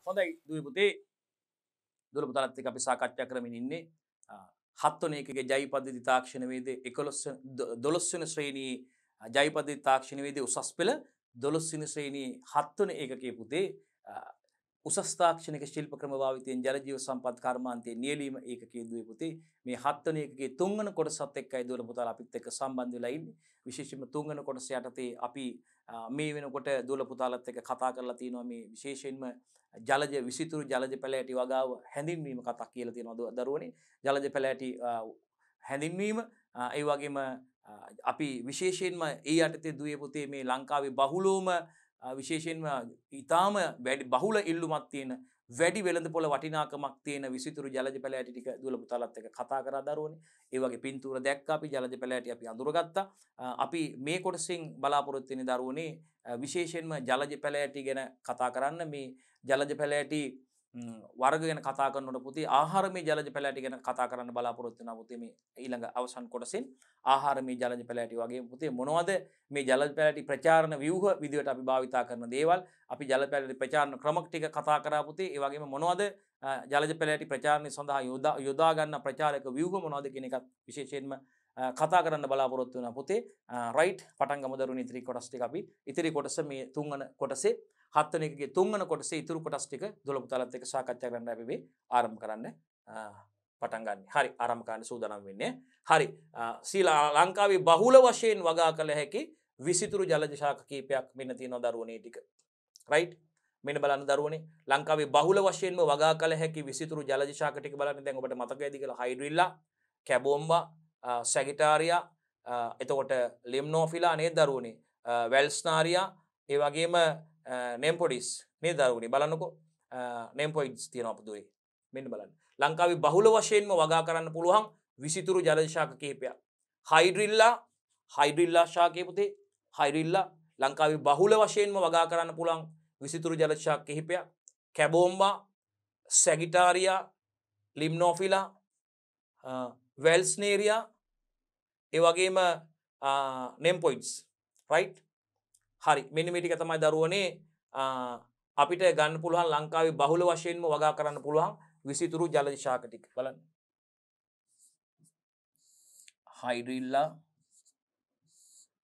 හොඳයි දුවේ පුතේ දුවල පුතාලත් එක්ක අපි සාකච්ඡා කරමින් ඉන්නේ 7 වෙනි එකගේ ජෛව පද්ධති තාක්ෂණ වේදේ 11 12 වෙනි ශ්‍රේණියේ ජෛව පද්ධති තාක්ෂණ වේදේ උසස් පෙළ 12 වෙනි ශ්‍රේණියේ 7 වෙනි ඒකකයේ පුතේ උසස් තාක්ෂණික ශිල්ප ක්‍රම භාවිතයෙන් ජල ජීව සම්පත් කර්මාන්තයේ නියැලීම ඒකකයේ දුවේ පුතේ මේ 7 වෙනි ඒකකයේ 3 වෙනි කොටසත් එක්කයි දුවල පුතාලා අපිත් එක්ක සම්බන්ධ වෙලා ඉන්නේ විශේෂයෙන්ම 3 වෙනි කොටස යටතේ අපි මේ වෙනකොට දුවල පුතාලත් එක්ක කතා කරලා තියෙනවා මේ විශේෂයෙන්ම ජලජ විසිතුරු ජලජ පැලෑටි වගාව හැඳින්වීම කතා කියලා තියෙනවා දරුවනේ ජලජ පැලෑටි හැඳින්වීම ඒ වගේම අපි විශේෂයෙන්ම ඒ යටතේ දුවේ පුතේ මේ ලංකාවේ බහුලවම විශේෂයෙන්ම ඊටාම වැඩි බහුල ඉල්ලුමක් තියෙන වැඩි වෙළඳපොළ වටිනාකමක් තියෙන විසිතුරු ජලජ පැලෑටි ටික දුවල පුතාලත් එක්ක කතා කරා දරුවනේ ඒ වගේ පින්තූර දැක්කා අපි ජලජ පැලෑටි අපි අඳුරගත්තා අපි මේ කොටසින් බලාපොරොත්තු වෙන දරුවනේ විශේෂයෙන්ම ජලජ පැලෑටි ගැන කතා කරන්න මේ ජලජ පැලෑටි වර්ග ගැන කතා කරනකොට පුතේ ආහාරමය ජලජ පැලෑටි ගැන කතා කරන්න බලාපොරොත්තු වෙනවා පුතේ මේ ඊළඟ අවසන් කොටසෙන් ආහාරමය ජලජ පැලෑටි වගේ පුතේ මොනවද මේ ජලජ පැලෑටි ප්‍රචාරණ ව්‍යුහ විදියට අපි භාවිතා කරන දේවල් අපි ජල පැලෑටි ප්‍රචාරණ ක්‍රම ටික කතා කරා පුතේ ඒ වගේම මොනවද ජලජ පැලෑටි ප්‍රචාරණය සඳහා යොදා ගන්න ප්‍රචාරක ව්‍යුහ මොනවද කියන එකත් විශේෂයෙන්ම කතා කරන්න බලාපොරොත්තු වෙනවා පුතේ රයිට් පටන් ගමු දරුවනේ ඉතිරි කොටස් ටික අපි ඉතිරි කොටස මේ 3 වෙනි කොටසේ 7 වෙනි එකගේ 3 වෙනි කොටසේ ඉතුරු කොටස් ටික දුවල පුතාලත් එක්ක සාකච්ඡා කරන්න අපි මේ ආරම්භ කරන්න පටන් ගන්න. හරි ආරම්භ කරන්න සූදානම් වෙන්නේ. හරි ලංකාවේ බහුල වශයෙන් වගා කළ හැකි විසිතුරු ජලජ ශාක කීපයක් මෙන්න තියෙනවා දරුවනේ ටික. රයිට් මෙන්න බලන්න දරුවනේ ලංකාවේ බහුල වශයෙන්ම වගා කළ හැකි විසිතුරු ජලජ ශාක ටික බලන්න දැන් ඔබට මතක ඇති කියලා හයිඩ්‍රිල්ලා කැබෝම්බා සැගිටාරියා එතකොට ලිම්නෝෆිලා නේද දරුවනේ වැල්ස්නාරියා ඒ වගේම නෙම්පොඩිස් නේද දරුවනේ බලන්නකෝ නෙම්පොයිඩ්ස් තියෙනවා අපදුවේ මෙන්න බලන්න ලංකාවේ බහුල වශයෙන්ම වගා කරන්න පුළුවන් විසිතුරු ජලජ ශාක කිහිපයක් හයිඩ්‍රිල්ලා ශාකයේ පුතේ හයිඩ්‍රිල්ලා ලංකාවේ බහුල වශයෙන්ම වගා කරන්න පුළුවන් විසිතුරු ජලජ ශාක කිහිපයක් කැබෝම්බා සැගිටාරියා ලිම්නෝෆිලා වැල්ස්නේරියා ඒ වගේම නෙම්පොයිඩ්ස් රයිට් හරි මෙන්න මේ ටික තමයි දරුවනේ අපිට ගන්න පුළුවන් ලංකාවේ බහුල වශයෙන්ම වගා කරන්න පුළුවන් විසිතුරු ජලජ ශාක ටික බලන්න හයිඩ්‍රිල්ලා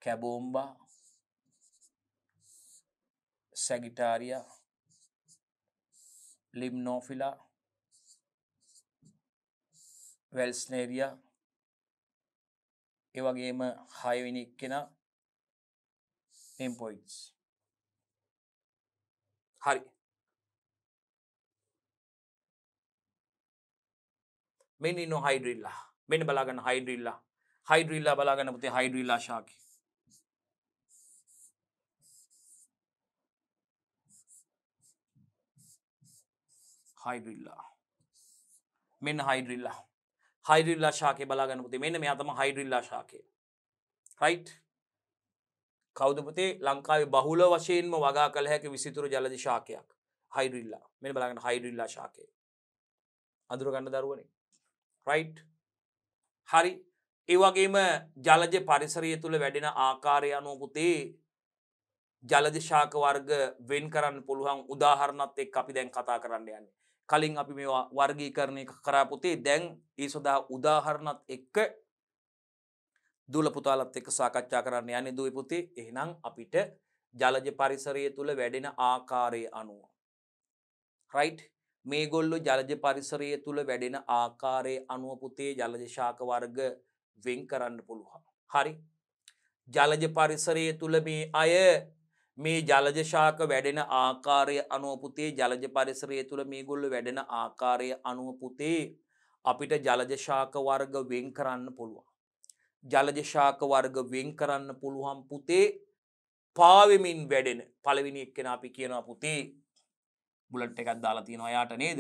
කැබෝම්බා සැගිටාරියා ලිම්නෝෆිලා වැල්ස්නේරියා ඒ වගේම 6 වෙනි කෙනා නෙම්පොයිඩ්ස් හරි මෙන්න ඉන්න හයිඩ්‍රිල්ලා මෙන්න බලාගන්න හයිඩ්‍රිල්ලා බලාගන්න පුතේ හයිඩ්‍රිල්ලා ශාකය හයිඩ්‍රිල්ලා මෙන්න හයිඩ්‍රිල්ලා ශාකය බලාගන්න පුතේ මෙන්න මෙයා තමයි හයිඩ්‍රිල්ලා ශාකය රයිට් කවුද පුතේ ලංකාවේ බහුල වශයෙන්ම වගා කළ හැකි විසිතුරු ජලජ ශාකයක් හයිඩ්‍රිල්ලා මෙන්න බලන්න හයිඩ්‍රිල්ලා ශාකය අඳුර ගන්න දරුවනේ රයිට් හරි ඒ වගේම ජලජ පරිසරය තුල වැඩෙන ආකාරය අනුව පුතේ ජලජ ශාක වර්ග වෙන් කරන්න පුළුවන් උදාහරණත් එක්ක අපි දැන් කතා කරන්න යන්නේ කලින් අපි මේවා වර්ගීකරණය කරා පුතේ දැන් ඒ සදා උදාහරණත් එක්ක දුවල පුතාලත් එක්ක සාකච්ඡා කරන්න යන්නේ දුවේ පුතේ එහෙනම් අපිට ජලජ පරිසරය තුල වැඩෙන ආකාරය අනුව රයිට් මේගොල්ලෝ ජලජ පරිසරය තුල වැඩෙන ආකාරය අනුව පුතේ ජලජ ශාක වර්ග වෙන් කරන්න පුළුවන් හරි ජලජ පරිසරය තුල මේ අය මේ ජලජ ශාක වැඩෙන ආකාරය අනුව පුතේ ජලජ පරිසරය තුල මේගොල්ලෝ වැඩෙන ආකාරය අනුව පුතේ අපිට ජලජ ශාක වර්ග වෙන් කරන්න පුළුවන් ජලජ ශාක වර්ග වෙන් කරන්න පුළුවන් පුතේ පාවෙමින් වැඩෙන පළවෙනි එක්කෙනා අපි කියනවා පුතේ බුලට් එකක් දාලා තියෙනවා යාට නේද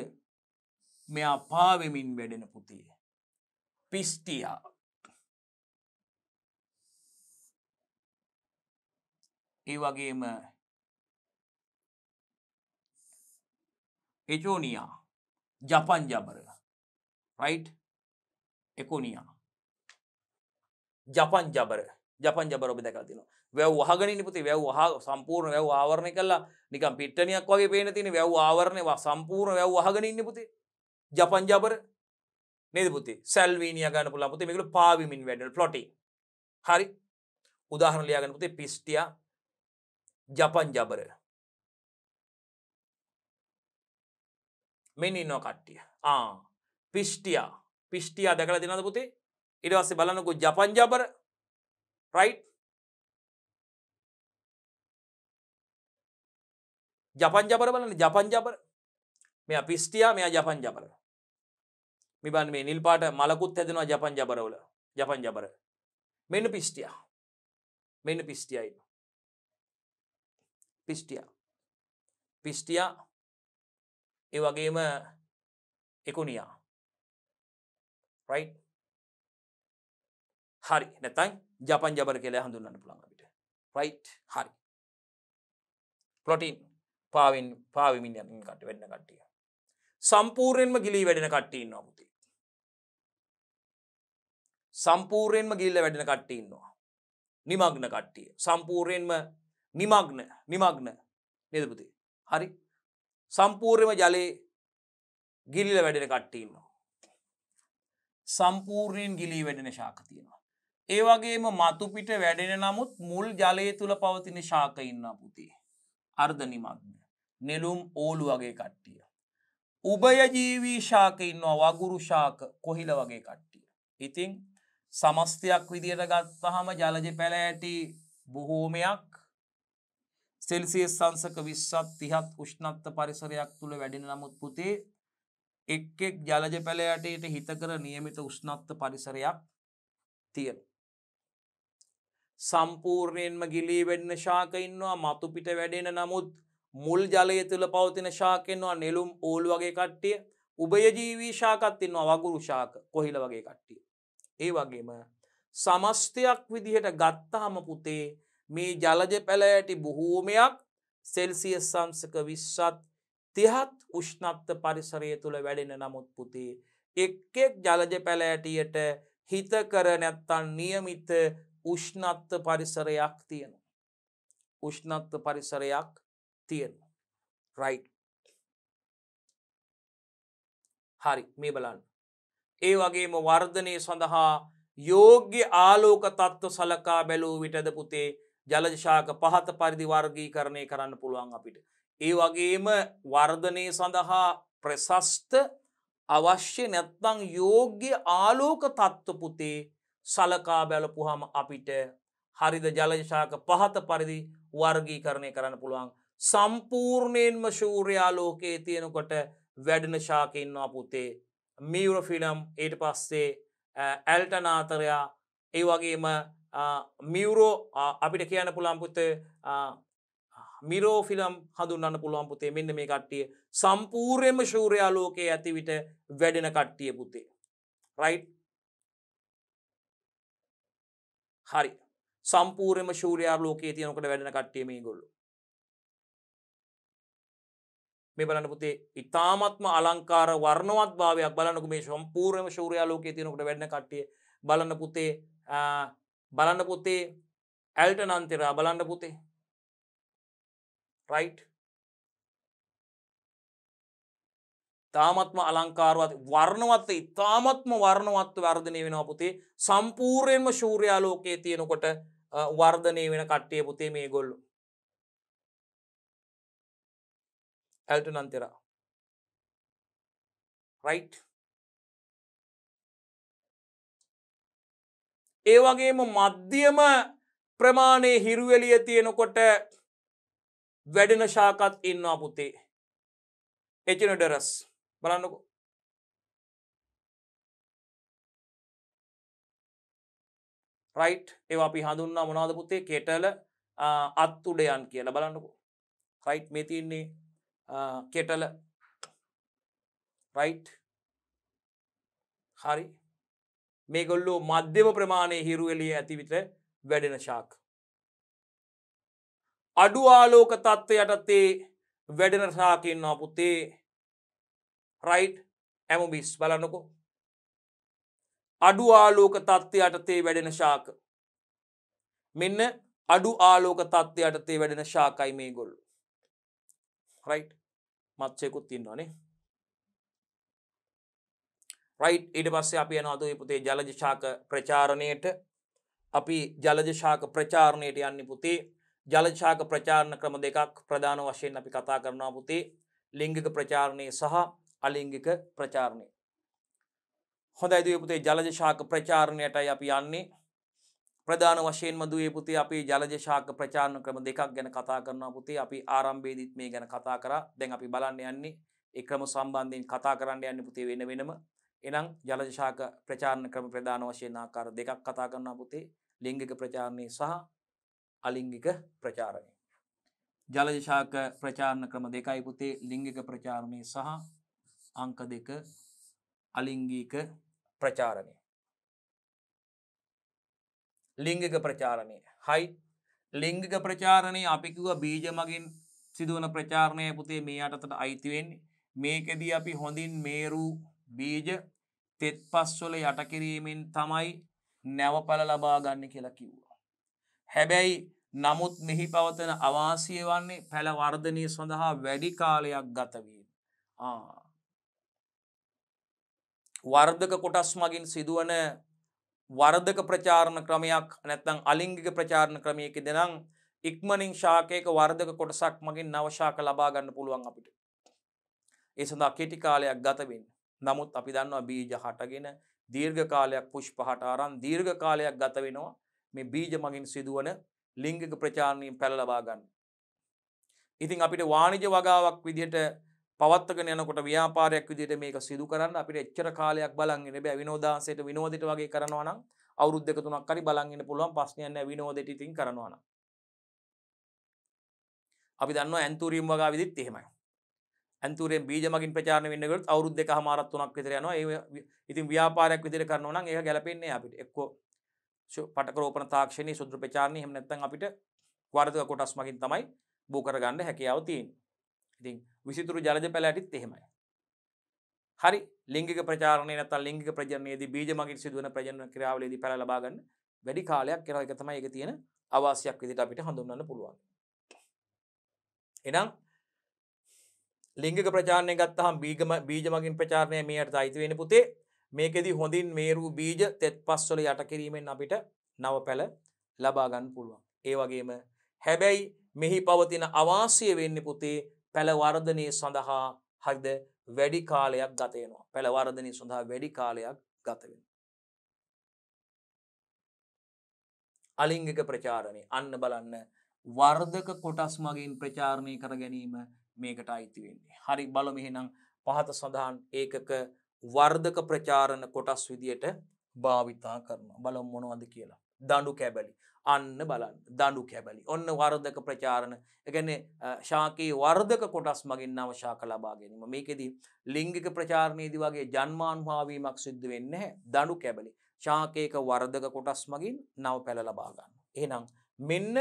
මෙයා පාවෙමින් වැඩෙන පුතේ පිස්ටියා ඒ වගේම එචෝනියා ජපන් ජබර රයිට් එකොනියා ජපන් ජබර ජපන් ජබර ඔබ දැකලා තියෙනවා. වැව් වහගෙන ඉන්නේ පුතේ. වැව් සම්පූර්ණ වැව් ආවරණය කළා නිකන් පිට්ටනියක් වගේ පේන තියෙන වැව් ආවරණය සම්පූර්ණ වැව් වහගෙන ඉන්නේ පුතේ. ජපන් ජබර නේද පුතේ? සැල්වීනියා ගන්න පුළුවන් පුතේ. මේගොල්ලෝ පාවිමින් වැඩන ෆ්ලොටින්. හරි. උදාහරණ ලියා ගන්න පුතේ. පිස්ටියා ජපන් ජබර. මෙන්න ඉන්නවා කට්ටිය. පිස්ටියා දැකලා තියෙනවද පුතේ? ඊට පස්සේ බලන්නකෝ ජපන් ජබර. right? ජපන් ජබර බලන්න ජපන් ජබර. මෙයා පිස්ටියා මෙයා ජපන් ජබර. මේ බලන්න මේ නිල් පාට මලකුත් හැදෙනවා ජපන් ජබර වල. ජපන් ජබර. මෙන්න පිස්ටියා. මෙන්න පිස්ටියා ඉන්නවා. පිස්ටියා ඒ වගේම එකොනියා. right? හරි. නැත්නම් ජපන් ජබර කියලා හඳුන්වන්න පුළුවන් අපිට. right? හරි. ප්‍රෝටීන් පාවිමින් යන කට්ටිය වෙන්න කට්ටිය. සම්පූර්ණයෙන්ම ගිලී වැඩෙන කට්ටිය ඉන්නවා පුතේ. සම්පූර්ණයෙන්ම ගිලිලා වැඩෙන කට්ටිය ඉන්නවා. නිමග්න කට්ටිය. සම්පූර්ණයෙන්ම නිමග්න නේද පුතේ? හරි. සම්පූර්ණයෙන්ම ජලයේ ගිලිලා වැඩෙන කට්ටිය ඉන්නවා. සම්පූර්ණයෙන් ගිලී වැඩෙන ශාක තියෙනවා. ඒ වගේම මතු පිට වැඩෙන නමුත් මුල් ජලයේ තුල පවතින ශාක ඉන්නවා පුතේ. අර්ධ නිමග්න. නෙළුම් ඕලු වගේ කට්ටිය. උභයජීවී ශාක ඉන්නවා වගුරු ශාක කොහිල වගේ කට්ටිය. ඉතින් සමස්තයක් විදියට ගත්තාම ජලජ පැල ඇටි බොහෝමයක් සෙල්සියස් අංශක 20ක් 30ක් උෂ්ණත්ව පරිසරයක් තුල වැඩෙන නමුත් පුතේ එක් එක් ජලජ පැල ඇටයට හිතකර નિયમિત උෂ්ණත්ව පරිසරයක් තියෙනවා. සම්පූර්ණයෙන්ම ගිලී වැඩෙන ශාක ඉන්නවා මතු පිට වැඩෙන නමුත් මුල් ජලය තුල පවතින ශාක ඉන්නවා නෙළුම් ඕල් වගේ කට්ටිය. උභයජීවී ශාකත් ඉන්නවා වගුරු ශාක කොහිල වගේ කට්ටිය. ඒ වගේම සමස්තයක් විදිහට ගත්තාම පුතේ මේ ජලජ පැල ඇටි බොහෝමයක් සෙල්සියස් අංශක 20ත් 30ත් උෂ්ණත්ව පරිසරය තුල වැඩෙන නමුත් පුතේ එක් එක් ජලජ පැල ඇටියට හිතකර නැත්තම් નિયમિત උෂ්ණත්ව පරිසරයක් තියෙනවා. උෂ්ණත්ව පරිසරයක් තියෙනවා. right? හරි මේ බලන්න. ඒ වගේම වර්ධනය සඳහා යෝග්‍ය ආලෝක තත්ත්ව සලකා බැලූ විටද පුතේ ජලජ ශාක පහත පරිදි වර්ගීකරණය කරන්න පුළුවන් අපිට. ඒ වගේම වර්ධනය සඳහා ප්‍රශස්ත අවශ්‍ය නැත්නම් යෝග්‍ය ආලෝක තත්ත්ව පුතේ සලකා බලපුවාම අපිට හරිද ජලජ ශාක පහත පරිදි වර්ගීකරණය කරන්න පුළුවන්. සම්පූර්ණයෙන්ම සූර්යාලෝකයේ තියෙනකොට වැඩෙන ශාක ඉන්නවා පුතේ මියුරෝෆිලම් ඊට පස්සේ ඇල්ටනාතරයා ඒ වගේම මියුරෝ අපිට කියන්න පුළුවන් පුතේ මිරෝෆිලම් හඳුන්වන්න පුළුවන් පුතේ මෙන්න මේ කට්ටිය සම්පූර්ණයෙන්ම සූර්යාලෝකයේ ඇති විට වැඩෙන කට්ටිය පුතේ. right? හරි. සම්පූර්ණයෙන්ම සූර්යාලෝකයේ තියෙනකොට වැඩෙන කට්ටිය මේගොල්ලෝ. මේ බලන්න පුතේ ඊ타ත්ම අලංකාර වර්ණවත් භාවයක් බලන්නකො මේ සම්පූර්ණයෙන්ම සූර්යාලෝකයේ තියෙනකොට වැඩෙන කට්ටිය බලන්න පුතේ ඇල්ටනන්තෙරා බලන්න පුතේ. right? තාමත්ම අලංකාරවත් වර්ණවත් ඊ타ත්ම වර්ණවත් වර්ධනය වෙනවා පුතේ සම්පූර්ණයෙන්ම සූර්යාලෝකයේ තියෙනකොට වර්ධනය වෙන කට්ටිය පුතේ මේගොල්ලෝ. ඇල්ටනන්තෙරා. right? ඒ වගේම මධ්‍යම ප්‍රමාණයේ හිරු එළිය තියෙනකොට වැඩෙන ශාකත් ඉන්නවා පුතේ. එචිනොඩරස් බලන්නකෝ. right? ඒවා අපි හඳුන්වනවා මොනවද පුතේ? කෙටල අත්උඩයන් කියලා බලන්නකෝ. right? මේ තියෙන්නේ කෙටල. right? හරි. මේගොල්ලෝ මධ්‍යම ප්‍රමාණයේ හිරු එළිය ඇති විට වැඩෙන ශාක. අඩු ආලෝක තත්ත්වයට යටතේ වැඩෙන ශාක ඉන්නවා පුතේ. right? ඇමොබිස් බලන්නකෝ. අඩු ආලෝක තත්ත්වයට යටතේ වැඩෙන ශාක. මෙන්න අඩු ආලෝක තත්ත්වයට යටතේ වැඩෙන ශාකයි මේගොල්ලෝ. රයිට්. මත්ස්‍යකුත් ඉන්නවනේ. රයිට්. ඊට පස්සේ අපි යනවා අද පුතේ ජලජ ශාක ප්‍රචාරණයට. අපි ජලජ ශාක ප්‍රචාරණයට යන්නේ පුතේ. ජලජ ශාක ප්‍රචාරණ ක්‍රම දෙකක් ප්‍රධාන වශයෙන් අපි කතා කරනවා පුතේ. ලිංගික ප්‍රචාරණය සහ අලිංගික ප්‍රචාරණය. හොඳයි දුවේ පුතේ ජලජ ශාක ප්‍රචාරණයටයි අපි යන්නේ. ප්‍රධාන වශයෙන්ම දුවේ පුතේ අපි ජලජ ශාක ප්‍රචාරණ ක්‍රම දෙකක් ගැන කතා කරනවා පුතේ. අපි ආරම්භයේදීත් මේ ගැන කතා කරා. දැන් අපි බලන්න යන්නේ ඒ ක්‍රම සම්බන්ධයෙන් කතා කරන්න යන්නේ පුතේ වෙන වෙනම. එහෙනම් ජලජ ශාක ප්‍රචාරණ ක්‍රම ප්‍රධාන වශයෙන් ආකාර දෙකක් කතා කරනවා පුතේ. ලිංගික ප්‍රචාරණය සහ අලිංගික ප්‍රචාරණය. ජලජ ශාක ප්‍රචාරණ ක්‍රම දෙකයි පුතේ. ලිංගික ප්‍රචාරණය සහ අංක 2 අලිංගික ප්‍රචාරණය. ලිංගික ප්‍රචාරණය. හයි. ලිංගික ප්‍රචාරණය අපි කිව්වා බීජ මගින් සිදුවන ප්‍රචාරණය පුතේ මේ යටතට අයිති වෙන්නේ. මේකෙදී අපි හොඳින් මේරු බීජ තෙත්පස් වල යට කිරීමෙන් තමයි නැවඵල ලබා ගන්න කියලා කිව්වා. හැබැයි නමුත් මෙහි පවතන අවාසිය වන්නේ පැල වර්ධනය සඳහා වැඩි කාලයක් ගත වීම. වර්ධක කොටස් මගින් සිදුවන වර්ධක ප්‍රචාරණ ක්‍රමයක් නැත්නම් අලිංගික ප්‍රචාරණ ක්‍රමයකදී නම් ඉක්මනින් ශාකයක වර්ධක කොටසක් මගින් නව ශාක ලබා ගන්න පුළුවන් අපිට. ඒ සඳහා කෙටි කාලයක් ගත වෙන්නේ. නමුත් අපි දන්නවා බීජ හටගෙන දීර්ඝ කාලයක් පුෂ්ප හට ආරන් දීර්ඝ කාලයක් ගත වෙනවා මේ බීජ මගින් සිදුවන ලිංගික ප්‍රචාරණයෙන් පැල ලබා ගන්න. ඉතින් අපිට වාණිජ වගාවක් විදිහට පවත්වගෙන යනකොට ව්‍යාපාරයක් විදිහට මේක සිදු කරන්න අපිට එච්චර කාලයක් බලන් ඉන්න බෑ. විනෝදාංශයට විනෝදෙට වගේ කරනවා නම් අවුරුදු දෙක තුනක් හරි බලන් ඉන්න පුළුවන්. ප්‍රශ්නයක් නෑ විනෝදෙට ඉතින් කරනවා නම්. අපි දන්නවා ඇන්තූරියම් වගාවෙදිත් එහෙමයි. ඇන්තූරියම් බීජ මගින් ප්‍රචාරණය වෙන්න ගියොත් අවුරුදු දෙකමාරක් තුනක් විතර යනවා. ඒ ඉතින් ව්‍යාපාරයක් විදිහට කරනවා නම් ඒක ගැලපෙන්නේ නෑ අපිට. එක්කෝ පටක රෝපණ තාක්ෂණයේ සුද්ධ ප්‍රචාරණය එහෙම නැත්නම් අපිට වර්ධක කොටස් මගින් තමයි බෝ කරගන්න හැකියාව තියෙන්නේ. ඉතින් විසිතුරු ජලජ පැල ඇටිත් එහෙමයි. හරි. ලිංගික ප්‍රචාරණය නැත්නම් ලිංගික ප්‍රජනනයේදී බීජ මගින් සිදුවන ප්‍රජනන ක්‍රියාවලියේදී පැල ලබා ගන්න වැඩි කාලයක් යනවා. ඒක තමයි ඒකේ තියෙන අවාසියක් විදිහට අපිට හඳුන්වන්න පුළුවන්. එහෙනම් ලිංගික ප්‍රචාරණය ගත්තාම බීජ මගින් ප්‍රචාරණය මේකට අයිති වෙන්නේ පුතේ. මේකෙදි හොඳින් මේරු බීජ තෙත්පස් වල යට කිරීමෙන් අපිට නව පැල ලබා ගන්න පුළුවන්. ඒ වගේම හැබැයි මෙහි පවතින අවාසිය වෙන්නේ පුතේ පැල වර්ධනය සඳහා හරිද වැඩි කාලයක් ගත වෙනවා. පැල වර්ධනය සඳහා වැඩි කාලයක් ගත වෙනවා. අලිංගික ප්‍රචාරණය අන්න බලන්න වර්ධක කොටස් මගින් ප්‍රචාරණය කර ගැනීම මේකට අයිති වෙන්නේ. හරි බලමු එහෙනම් පහත සඳහන් ඒකක වර්ධක ප්‍රචාරණ කොටස් විදියට භාවිතා කරනවා. බලමු මොනවද කියලා. දඬු කැබලි. අන්න බලන්න දඬු කැබලි. ඔන්න වර්ධක ප්‍රචාරණ. ඒ කියන්නේ ශාකයේ වර්ධක කොටස් මගින් නව ශාක ලබා ගැනීම. මේකෙදි ලිංගික ප්‍රචාරණයේදී වගේ ජන්මානුභව වීමක් සිද්ධ වෙන්නේ නැහැ. දඬු කැබලි. ශාකයක වර්ධක කොටස් මගින් නව පැල ලබා ගන්න. එහෙනම් මෙන්න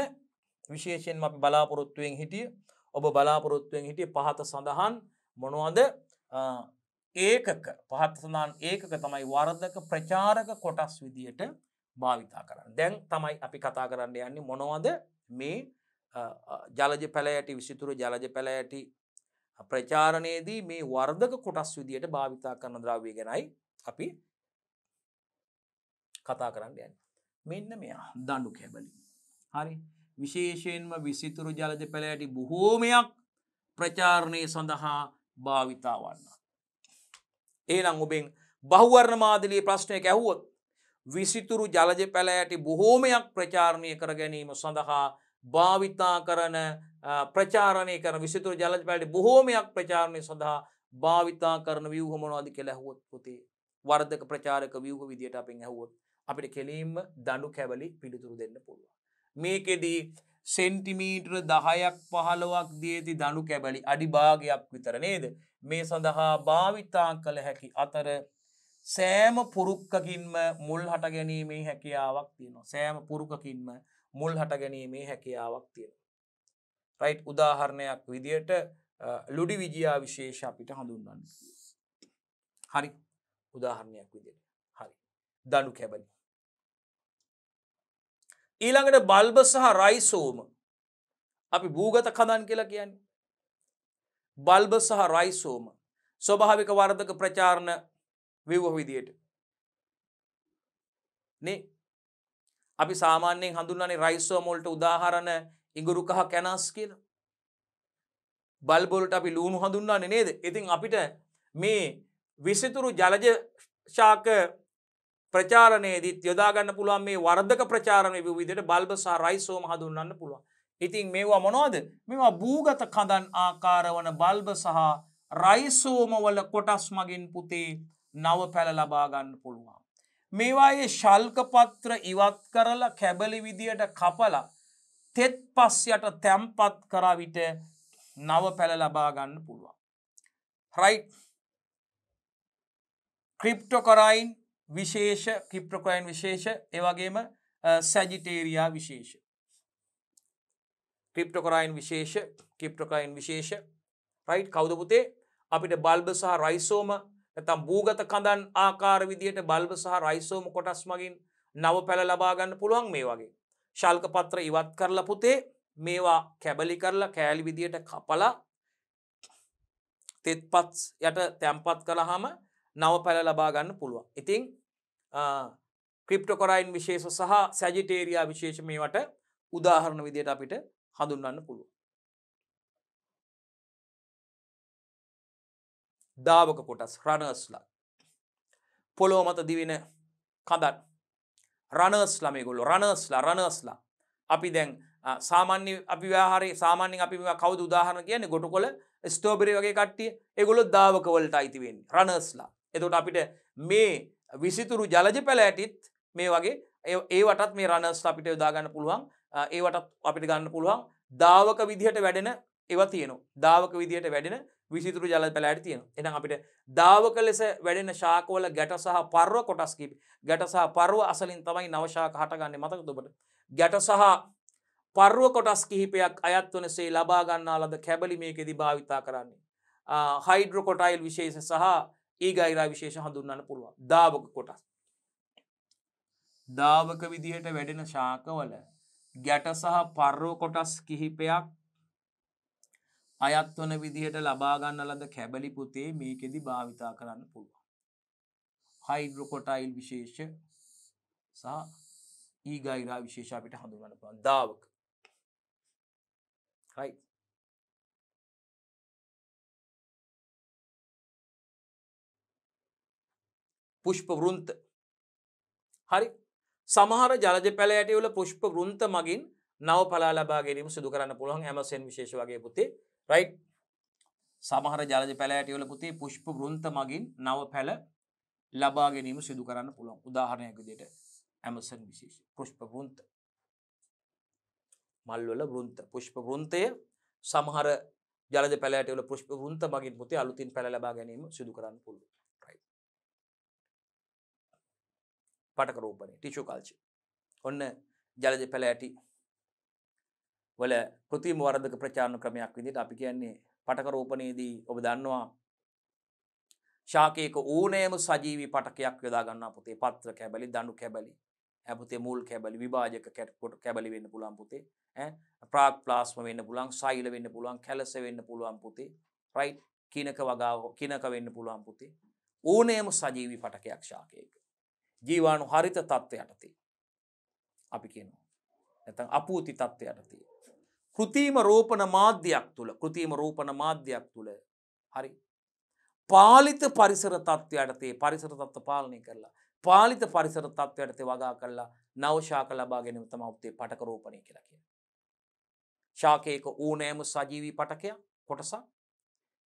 විශේෂයෙන්ම අපි බලාපොරොත්තුෙන් හිටිය ඔබ බලාපොරොත්තුෙන් හිටිය පහත සඳහන් මොනවද ඒකක පහත සඳහන් ඒකක තමයි වර්ධක ප්‍රචාරක කොටස් විදියට භාවිතා කරන්න. දැන් තමයි අපි කතා කරන්න යන්නේ මොනවද මේ ජලජ පැල ඇටි විසිතුරු ජලජ පැල ඇටි ප්‍රචාරණයේදී මේ වර්ධක කොටස් විදියට භාවිතා කරන ද්‍රව්‍ය ගැනයි අපි කතා කරන්න යන්නේ. මෙන්න මෙයා දඬු කැබලි. හරි. විශේෂයෙන්ම විසිතුරු ජලජ පැල ඇටි බොහෝමයක් ප්‍රචාරණය සඳහා භාවිතා වන්නා. එහෙනම් ඔබෙන් බහුවර්ණ මාදිලියේ ප්‍රශ්නයක් ඇහුවොත් විසිතුරු ජලජ පැල ඇටි බොහෝමයක් ප්‍රචාරණය කර ගැනීම සඳහා භාවිතා කරන ප්‍රචාරණය කරන විසිතුරු ජලජ පැල ඇටි බොහෝමයක් ප්‍රචාරණය සඳහා භාවිතා කරන ව්‍යුහ මොනවද කියලා ඇහුවොත් පුතේ වර්ධක ප්‍රචාරක ව්‍යුහ විදියට අපෙන් ඇහුවොත් අපිට කෙලින්ම දඬු කැබලි පිළිතුරු දෙන්න පුළුවන්. මේකෙදී සෙන්ටිමීටර 10ක් 15ක් දියේදී දඬු කැබලි අඩි භාගයක් විතර නේද? මේ සඳහා භාවිතා කළ හැකි අතර සෑම පුරුක්කකින්ම මුල් හට ගැනීමේ හැකියාවක් තියෙනවා. සෑම පුරුකකින්ම මුල් හට ගැනීමේ හැකියාවක් තියෙනවා. රයිට්. උදාහරණයක් විදියට ලුඩි විජයා විශේෂ අපිට හඳුන්වන්න. හරි. උදාහරණයක් විදියට. හරි. දඬු කැබලි. ඊළඟට බල්බ සහ රයිසෝම අපි භූගත කඳන් කියලා කියන්නේ. බල්බ සහ රයිසෝම ස්වභාවික වර්ධක ප්‍රචාරණ ව්‍යුහ විදියට නේ අපි සාමාන්‍යයෙන් හඳුන්වන්නේ රයිසෝම වලට උදාහරණ ඉඟුරු කහ කැනස් කියලා. බල්බ වලට අපි ලුණු හඳුන්වන්නේ නේද? ඉතින් අපිට මේ විසිතුරු ජලජ ශාක ප්‍රචාරණයේදීත් යොදා ගන්න පුළුවන් මේ වර්ධක ප්‍රචාරණ ව්‍යුහ විදියට බල්බ සහ රයිසෝම හඳුන්වන්න පුළුවන්. ඉතින් මේවා මොනවද? මේවා භූගත කඳන් ආකාර වන බල්බ සහ රයිසෝම වල කොටස් මගින් පුතේ නව පැල ලබා ගන්න පුළුවන්. මේවායේ ශල්ක පත්‍ර ඉවත් කරලා කැබලි විදියට කපලා තෙත් පස් යට තැම්පත් කරා විට නව පැල ලබා ගන්න පුළුවන්. right ක්‍රිප්ටොකොරයින් විශේෂ ක්‍රිප්ටොකොරයින් විශේෂ ඒ වගේම සැජිටේරියා විශේෂ ක්‍රිප්ටොකොරයින් විශේෂ right කවුද පුතේ අපිට බල්බ සහ රයිසෝම නැත්නම් භූගත කඳන් ආකාර විදියට බල්බ සහ රයිසෝම කොටස් මගින් නව පැල ලබා ගන්න පුළුවන් මේ වගේ ශල්ක පත්‍ර ඉවත් කරලා පුතේ මේවා කැබලි කරලා කෑලි විදියට කපලා තෙත්පත් යට තැම්පත් කළාම නව පැල ලබා ගන්න පුළුවන්. ඉතින් ක්‍රිප්ටොකොරයින් විශේෂ සහ සැජිටේරියා විශේෂ මේවට උදාහරණ විදියට අපිට හඳුන්වන්න පුළුවන්. දාවක කොටස් රනර්ස්ලා පොළොව මත දිවෙන කඳන් රනර්ස්ලා මේගොල්ලෝ රනර්ස්ලා අපි දැන් සාමාන්‍ය අපි ව්‍යවහාරයේ සාමාන්‍යයෙන් අපි මේවා කවුද උදාහරණ කියන්නේ ගොටුකොළ ස්ට්‍රෝබෙරි වගේ කට්ටිය ඒගොල්ලෝ දාවක වලට අයිති වෙන්නේ රනර්ස්ලා. එතකොට අපිට මේ විසිතුරු ජලජ පැල ඇටිත් මේ වගේ ඒවටත් මේ රනර්ස්ලා අපිට යොදා ගන්න පුළුවන්. ඒවටත් අපිට ගන්න පුළුවන් දාවක විදිහට වැඩෙන ඒවා තියෙනවා. දාවක විදිහට වැඩෙන විසිතුරු ජල පැල ඇටි තියෙනවා. එහෙනම් අපිට දාවක ලෙස වැඩෙන ශාකවල ගැට සහ පර්ව කොටස් කිහිප. ගැට සහ පර්ව අසලින් තමයි නව ශාක හටගන්නේ මතකද ඔබට? ගැට සහ පර්ව කොටස් කිහිපයක් අයත් වනසේ ලබා ගන්නා ලද කැබලි මේකෙදි භාවිතා කරන්නේ. හයිඩ්‍රොකොටයිල් විශේෂ සහ ඊගයිරා විශේෂ හඳුන්වන්න පුළුවන්. දාවක කොටස්. දාවක විදිහට වැඩෙන ශාකවල ගැට සහ පර්ව කොටස් කිහිපයක් අයත් වන විදිහට ලබා ගන්න ලද කැබලි පුතේ මේකෙදි භාවිතා කරන්න පුළුවන්. හයිඩ්‍රොකොටයිල් විශේෂ සහ ඊගයිරා විශේෂ අපිට හඳුන්වන්න පුළුවන්. දාවක. right පුෂ්ප වෘන්ත හරි සමහර ජලජ පැල ඇටි වල පුෂ්ප වෘන්ත මගින් නව පලා ලබා ගැනීම සිදු කරන්න පුළුවන් ඇමසන් විශේෂ වගේ පුතේ right සමහර ජලජ පැල ඇටි වල පුතේ පුෂ්ප වෘන්ත මගින් නව පැල ලබා ගැනීම සිදු කරන්න පුළුවන්. උදාහරණයක් විදිහට ඇමසන් විශේෂ පුෂ්ප වෘන්ත මල් වල වෘන්ත පුෂ්ප වෘන්තය සමහර ජලජ පැල ඇටි වල පුෂ්ප වෘන්ත මගින් පුතේ අලුතින් පැල ලබා ගැනීම සිදු කරන්න පුළුවන්. right පටක රෝපණය ටිෂු කල්චර් ඔන්න ජලජ පැල ඇටි වල කෘත්‍රිම වර්ධක ප්‍රචාරණ ක්‍රමයක් විදිහට අපි කියන්නේ පටක රෝපණයේදී ඔබ දන්නවා ශාකයක ඕනෑම සජීවී පටකයක් යොදා ගන්නවා පුතේ. පත්‍ර කැබලි, දඬු කැබලි, පුතේ මුල් කැබලි, විභාජක කැබලි වෙන්න පුළුවන් පුතේ. ප්‍රාග් ප්ලාස්ම වෙන්න පුළුවන්, සෛල වෙන්න පුළුවන්, කැලස වෙන්න පුළුවන් පුතේ. right කිනක වගාව කිනක වෙන්න පුළුවන් පුතේ. ඕනෑම සජීවී පටකයක් ශාකයක ජීවාණු හරිත තත්ත්වයටදී අපි කියනවා. නැත්නම් අපූති තත්ත්වයටදී කෘත්‍රිම රෝපණ මාධ්‍යයක් තුල හරි පාලිත පරිසර තත්ත්වයටදී පරිසර තත්ත්ව පාලනය කරලා පාලිත පරිසර තත්ත්වයටදී වගා කරලා නව ශාක ලබා ගැනීම තමයි උත්තේ පටක රෝපණය කියලා කියන්නේ. ශාකයක ඕනෑම සජීවී පටකයක් කොටසක්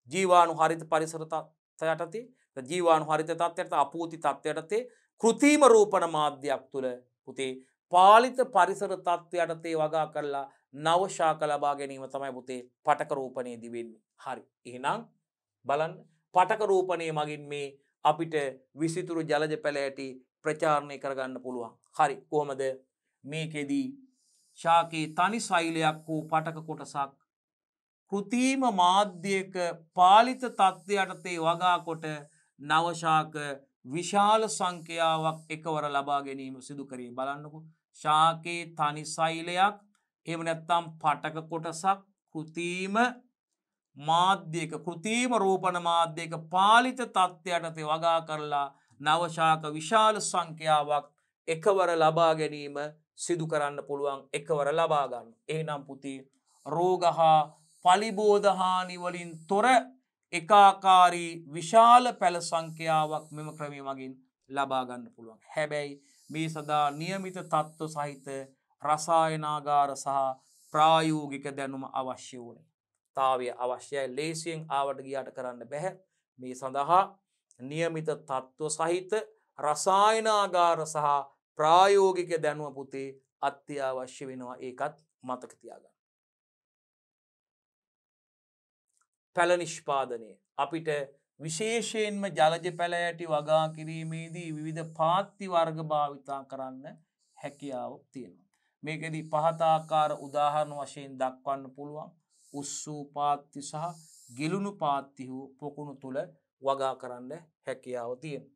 ජීවාණු හරිත පරිසර තත්ත්වයටදී ජීවාණු හරිත තත්ත්වයට අපූති තත්ත්වයටදී කෘත්‍රිම රෝපණ මාධ්‍යයක් තුල පුතේ පාලිත පරිසර තත්ත්වයටදී වගා කරලා නව ශාක ලබා ගැනීම තමයි පුතේ පටක රෝපණයේදී වෙන්නේ. හරි. එහෙනම් බලන්න පටක රෝපණය මගින් මේ අපිට විසිතුරු ජලජ පැල ඇටි ප්‍රචාරණය කරගන්න පුළුවන්. හරි. කොහොමද? මේකෙදී ශාකයේ තනි සෛලයක් වූ පටක කොටසක් කෘත්‍රිම මාධ්‍යයක පාලිත තත්ත්වයටදී වගා කොට නව ශාක විශාල සංඛ්‍යාවක් එකවර ලබා ගැනීම සිදු කරේ. බලන්නකො ශාකේ තනි සෛලයක් එහෙම නැත්නම් පටක කොටසක් කෘතිම මාධ්‍යයක කෘතිම රෝපණ මාධ්‍යයක පාලිත තත්ත්වයට වගා කරලා නවශාක විශාල සංඛ්‍යාවක් එකවර ලබා ගැනීම සිදු කරන්න පුළුවන් එකවර ලබා ගන්න. එහෙනම් පුතේ රෝග හා පලිබෝධ හානි වලින් තොර එකාකාරී විශාල පැල සංඛ්‍යාවක් මෙම ක්‍රමය මගින් ලබා ගන්න පුළුවන්. හැබැයි මේ සඳහා නියමිත තත්ත්ව සහිත රසායනාගාර සහ ප්‍රායෝගික දැනුම අවශ්‍ය වුණේ. තාවය අවශ්‍යයි ලේසියෙන් ආවට ගියාට කරන්න බැහැ. මේ සඳහා නියමිත තත්ත්ව සහිත රසායනාගාර සහ ප්‍රායෝගික දැනුම පුතේ අත්‍යවශ්‍ය වෙනවා. ඒකත් මතක තියාගන්න. පැල නිෂ්පාදනය අපිට විශේෂයෙන්ම ජලජ පැල ඇටි වගා කිරීමේදී විවිධ පාත්ති වර්ග භාවිතා කරන්න හැකියාව තියෙනවා. මේකෙදි පහත ආකාර උදාහරණ වශයෙන් දක්වන්න පුළුවන්. උස්සූ පාත්ති සහ ගිලුණු පාත්ති වූ පොකුණු තුල වගා කරන්න හැකියාව තියෙනවා.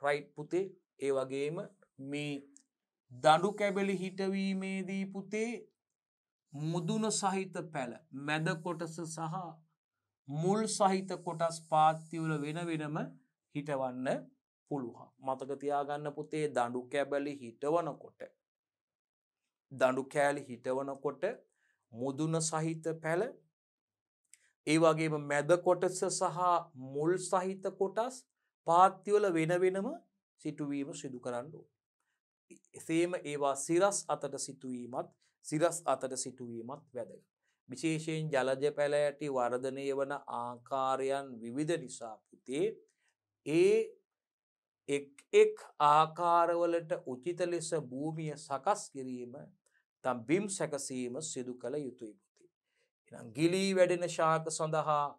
රයිට් පුතේ. ඒ වගේම මේ දඬු කැබලි හිටවීමේදී පුතේ මුදුන සහිත පැල මැද කොටස සහ මුල් සහිත කොටස් පාත්ති වල වෙන වෙනම හිටවන්න පුළුවන්. මතක තියාගන්න පුතේ දඬු කැබලි හිටවනකොට දඬු කෑලි හිටවනකොට මුදුන සහිත පැල ඒ වගේම මැද කොටස සහ මුල් සහිත කොටස් පාත්ති වල වෙන වෙනම සිටුවීම සිදු කරන්න ඕනේ. එසේම ඒවා සිරස් අතට සිටුවීමත් වැදගත්. විශේෂයෙන් ජලජ පැල ඇටි වර්ධනය වන ආකාරයන් විවිධ නිසා පුතේ ඒ එක් ආකාරවලට උචිත ලෙස භූමිය සකස් කිරීම තම් බිම් සැකසීම සිදු කළ යුතුයි පුතේ. එහෙනම් ගිලී වැඩෙන ශාක සඳහා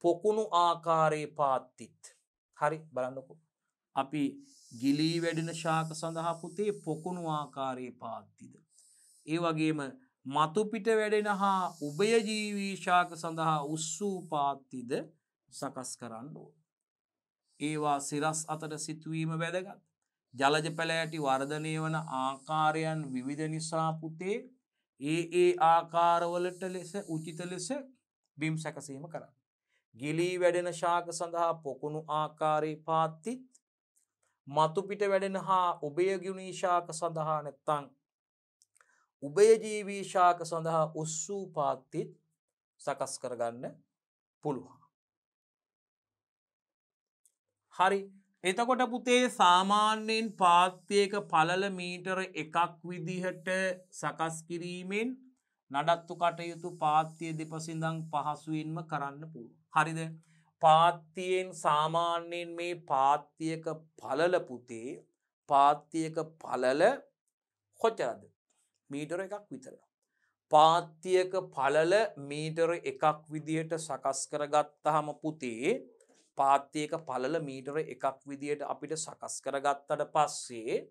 පොකුණු ආකාරයේ පාත්තිත් හරි බලන්නකෝ. අපි ගිලී වැඩෙන ශාක සඳහා පුතේ පොකුණු ආකාරයේ පාත්තිද. ඒ වගේම මතු පිට වැඩෙන හා උභයජීවී ශාක සඳහා උස්සූ පාත්තිද සකස් කරන්න ඕන. ඒවා සිරස් අතට සිටුවීම වැදගත්. ජලජ පැල ඇටි වර්ධනය වන ආකාරයන් විවිධ නිසා පුතේ ඒ ආකාරවලට ලෙස උචිත ලෙස බිම් සැකසීම කරන්න. ගිලී වැඩෙන ශාක සඳහා පොකුණු ආකාරයේ පාත්තිත් මතු පිට වැඩෙන හා උභයගුණී ශාක සඳහා නැත්තම් උභයජීවී ශාක සඳහා උස්සූ පාත්තිත් සකස් කරගන්න පුළුවන්. හරි. එතකොට පුතේ සාමාන්‍යයෙන් පාත්තියක පළල මීටර 1ක් විදිහට සකස් කිරීමෙන් නඩත්තු කටයුතු පාත්තිය දෙපසින්දන් පහසුවෙන්ම කරන්න පුළුවන්. හරිද? පාත්තියෙන් සාමාන්‍යයෙන් මේ පාත්තියක පළල පුතේ පාත්තියක පළල කොච්චරද? මීටර 1ක් විතර. පාත්තියක පළල මීටර 1ක් විදිහට සකස් කරගත්තාම පුතේ පාත්තියක පළල මීටර 1ක් විදිහට අපිට සකස් කරගත්තට පස්සේ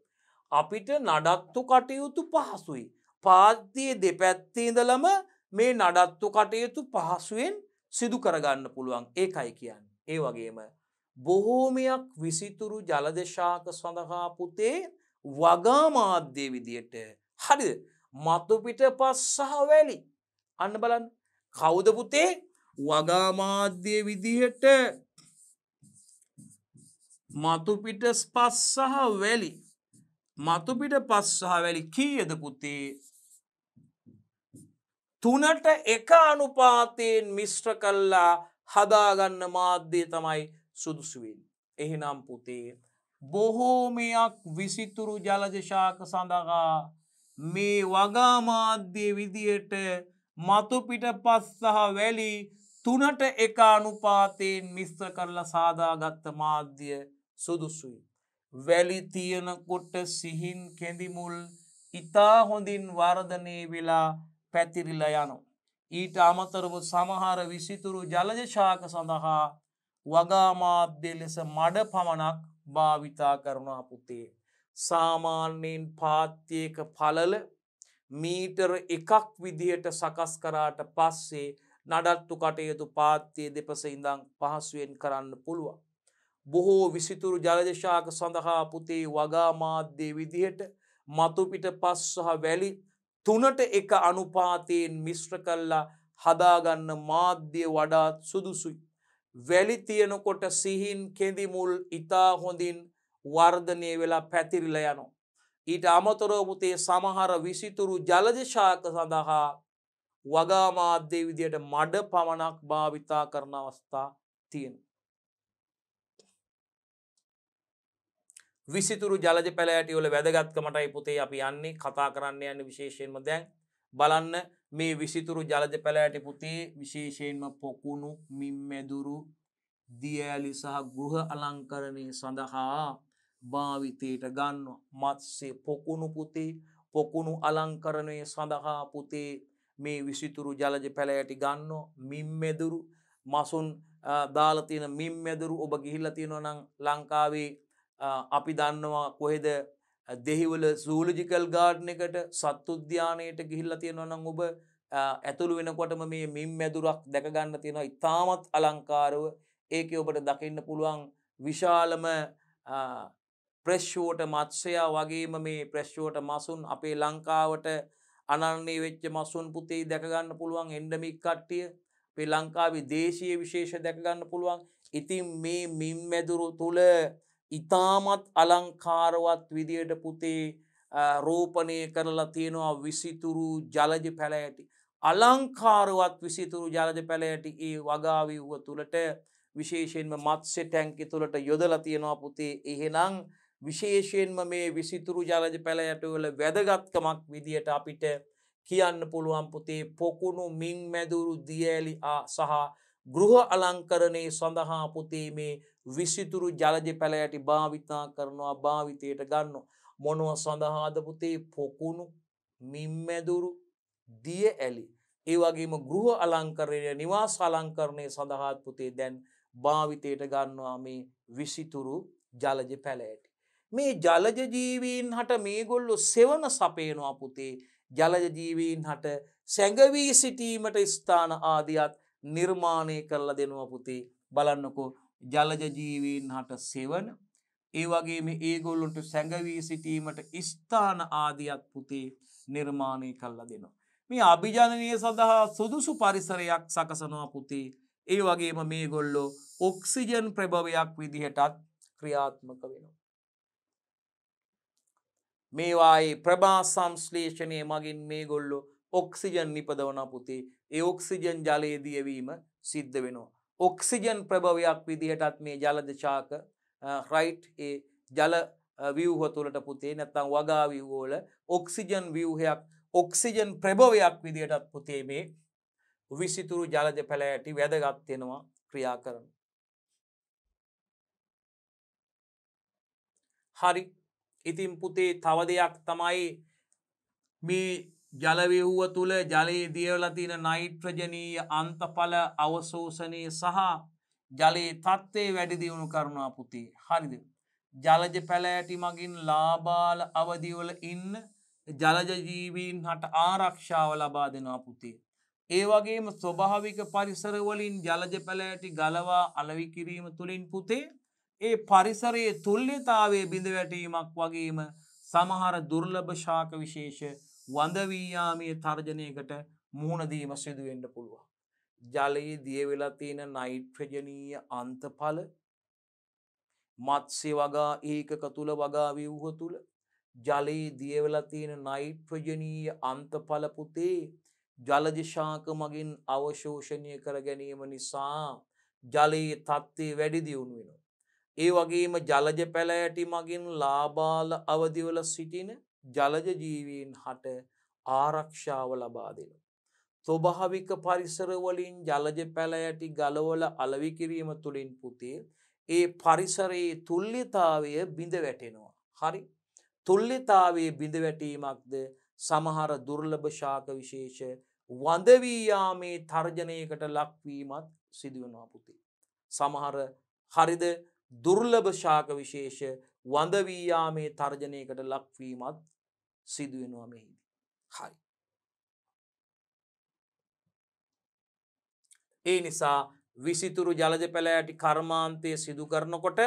අපිට නඩත්තු කටයුතු පහසුයි. පාත්තියේ දෙපැත්තේ ඉඳලම මේ නඩත්තු කටයුතු පහසුවෙන් සිදු කරගන්න පුළුවන්. ඒකයි කියන්නේ. ඒ වගේම බොහෝමයක් විසිතුරු ජලජ ශාක සඳහා පුතේ වගා මාධ්‍ය විදියට හරිද? මතු පිට පස් සහ වැලි. අන්න බලන්න. කවුද පුතේ වගා මාධ්‍ය විදියට මතු පිට පස් සහ වැලි. මතු පිට පස් සහ වැලි කීයද පුතේ? 3ට 1 අනුපාතයෙන් මිශ්‍ර කළා හදාගන්න මාධ්‍යය තමයි සුදුසු වෙන්නේ. එහෙනම් පුතේ බොහෝමයක් විසිතුරු ජලජ ශාක සඳහා මේ වගා මාධ්‍ය විදියට මතු පිට පස් සහ වැලි 3ට 1 අනුපාතයෙන් මිශ්‍ර කරලා සාදාගත්ත මාධ්‍ය සුදුසුයි. වැලි තියෙනකොට සිහින් කෙඳිමුල් ඉතා හොඳින් වර්ධනය වෙලා පැතිරිලා යනවා. ඊට අමතරව සමහර විසිතුරු ජලජ ශාක සඳහා වගා මාධ්‍ය ලෙස මඩ පමණක් භාවිතා කරනවා පුතේ. සාමාන්‍යයෙන් පාත්තියක පළල මීටර 1ක් විදිහට සකස් කරාට පස්සේ නඩත්තු කටයුතු පාත්තිය දෙපස ඉඳන් පහසුවෙන් කරන්න පුළුවන්. බොහෝ විසිතුරු ජලජ ශාක සඳහා පුතේ වගා මාධ්‍ය විදිහට මතු පිට පස් සහ වැලි තුනට එක අනුපාතයෙන් මිශ්‍ර කළා හදාගන්න මාධ්‍ය වඩාත් සුදුසුයි. වැලි තියෙනකොට සිහින් කෙඳි මුල් ඉතා හොඳින් වර්ධනය වෙලා පැතිරිලා යනවා. ඊට අමතරව පුතේ සමහර විසිතුරු ජලජ ශාක සඳහා වගා මාධ්‍ය විදියට මඩ පමණක් භාවිතා කරන අවස්ථා තියෙනවා. විසිතුරු ජලජ පැලෑටි වල වැදගත්කමටයි පුතේ අපි යන්නේ කතා කරන්න යන්නේ විශේෂයෙන්ම දැන් බලන්න මේ විසිතුරු ජලජ පැලෑටි පුතේ විශේෂයෙන්ම පොකුණු මින්මැදුරු දියඇලි සහ ගෘහ අලංකරණය සඳහා භාවිතයට ගන්නවා. මත්ස්‍ය පොකුණු පුතේ පොකුණු අලංකරණය සඳහා පුතේ මේ විසිතුරු ජලජ පැලෑටි ගන්නවා. මින්මැදුරු මසුන් දාලා තියෙන මින්මැදුරු ඔබ ගිහිල්ලා තියෙනවා නම් ලංකාවේ අපි දන්නවා කොහෙද දෙහිවල සූලොජිකල් ගාඩන් එකට සත්තු උද්‍යානයට ගිහිල්ලා තියෙනවා නම් ඔබ ඇතුළු වෙනකොටම මේ මින්මැදුරක් දැක ගන්න තියෙනවා. ඉතාමත් අලංකාරව ඒකේ ඔබට දකින්න පුළුවන් විශාලම ප්‍රෙෂ් වෝටර් මත්ස්‍යයා වගේම මේ ප්‍රෙෂ් වෝටර් මසුන් අපේ ලංකාවට අනන්‍ය වෙච්ච මසුන් පුතේ දැක ගන්න පුළුවන් එන්ඩමික් කට්ටිය අපේ ලංකාවේ දේශීය විශේෂ දැක ගන්න පුළුවන්. ඉතින් මේ මින්මැදුරු තුල ඉතාමත් අලංකාරවත් විදියට පුතේ රෝපණය කරලා තියෙනවා විසිතුරු ජලජ පැලෑටි. අලංකාරවත් විසිතුරු ජලජ පැලෑටි ඒ වගාවිව්ව තුලට විශේෂයෙන්ම මත්ස්‍ය ටැංකිය තුලට යොදලා තියෙනවා පුතේ. එහෙනම් විශේෂයෙන්ම මේ විසිතුරු ජලජ පැලෑටි වල වැදගත්කමක් විදියට අපිට කියන්න පුළුවන් පුතේ පොකුණු මින්මැදුරු දියඇලි සහ ගෘහ අලංකරණයේ සඳහා පුතේ මේ විසිතුරු ජලජ පැලෑටි භාවිතා කරනවා භාවිතයට ගන්නවා. මොනව සඳහාද පුතේ පොකුණු මින්මැදුරු දියඇලි ඒ වගේම ගෘහ අලංකරණය නිවාස අලංකරණය සඳහා පුතේ දැන් භාවිතයට ගන්නවා මේ විසිතුරු ජලජ පැලෑටි. මේ ජලජ ජීවීන් හට මේගොල්ලෝ සෙවන සපයනවා පුතේ. ජලජ ජීවීන් හට සැඟවී සිටීමට ස්ථාන ආදියත් නිර්මාණය කරලා දෙනවා පුතේ. බලන්නකෝ ජලජ ජීවීන් හට සෙවන ඒ වගේම ඒගොල්ලොන්ට සැඟවී සිටීමට ස්ථාන ආදියත් පුතේ නිර්මාණය කරලා දෙනවා. මේ අභිජනනය සඳහා සුදුසු පරිසරයක් සකසනවා පුතේ. ඒ වගේම මේගොල්ලෝ ඔක්සිජන් ප්‍රභවයක් විදිහටත් ක්‍රියාත්මක වෙනවා. මේවායේ ප්‍රභා සංශ්ලේෂණය මගින් මේගොල්ලෝ ඔක්සිජන් නිපදවන පුතේ. ඒ ඔක්සිජන් ජලයේ දියවීම සිද්ධ වෙනවා. ඔක්සිජන් ප්‍රභවයක් විදිහටත් මේ ජලජ ශාක රයිට් ඒ ජල ව්‍යුහ තුළට පුතේ නැත්නම් වගා ව්‍යුහ වල ඔක්සිජන් ව්‍යුහයක් ඔක්සිජන් ප්‍රභවයක් විදිහටත් පුතේ මේ විසිතුරු ජලජ පැලෑටි වැදගත් වෙනවා ක්‍රියා කරනවා. හරි. ඉතින් පුතේ තව දෙයක් තමයි මේ ජල ව්‍යුහ තුල ජලයේ දියවලා තියෙන නයිට්‍රජනීය අන්තඵල අවශෝෂණය සහ ජලයේ තත්ත්වය වැඩි දියුණු කරනවා පුතේ. හරිද? ජලජ පැලෑටි මගින් ලාබාල අවදිවල ඉන්න ජලජ ජීවීන් හට ආරක්ෂාව ලබා දෙනවා පුතේ. ඒ වගේම ස්වභාවික පරිසර වලින් ජලජ පැලෑටි ගලවා අලෙවි කිරීම තුලින් පුතේ ඒ පරිසරයේ තුල්‍යතාවයේ බිඳ වැටීමක් වගේම සමහර දුර්ලභ ශාක විශේෂ වඳ වී යාමේ තර්ජනයකට මුහුණ දීම සිදු වෙන්න පුළුවන්. ජලයේ දිය වෙලා තියෙන නයිට්‍රජනීය අන්තඵල මත්ස්‍ය වගා ඒකක තුල වගා ව්‍යුහ තුල ජලයේ දිය වෙලා තියෙන නයිට්‍රජනීය අන්තඵල පුතේ ජලජ ශාක මගින් අවශෝෂණය කර ගැනීම නිසා ජලයේ තත්ත්වය වැඩි දියුණු වෙනවා. ඒ වගේම ජලජ පැලෑටි මගින් ලාබාල අවදිවල සිටින ජලජ ජීවීන් හට ආරක්ෂාව ලබා දෙනවා. ස්වභාවික පරිසර වලින් ජලජ පැලෑටි ගලවල අලෙවි කිරීම තුලින් පුතේ ඒ පරිසරයේ තුල්‍යතාවය බිඳ වැටෙනවා. හරි. තුල්‍යතාවයේ බිඳ වැටීමක්ද සමහර දුර්ලභ ශාක විශේෂ වඳ වී යාමේ තර්ජනයකට ලක්වීමත් සිදු වෙනවා පුතේ. සමහර හරිද දුර්ලභ ශාක විශේෂ වඳ වී යාමේ තර්ජනයකට ලක්වීමත් සිදු වෙනවා මෙහිදී. හරි. ඒ නිසා විසිතුරු ජලජ පැලෑටි කර්මාන්තය සිදු කරනකොට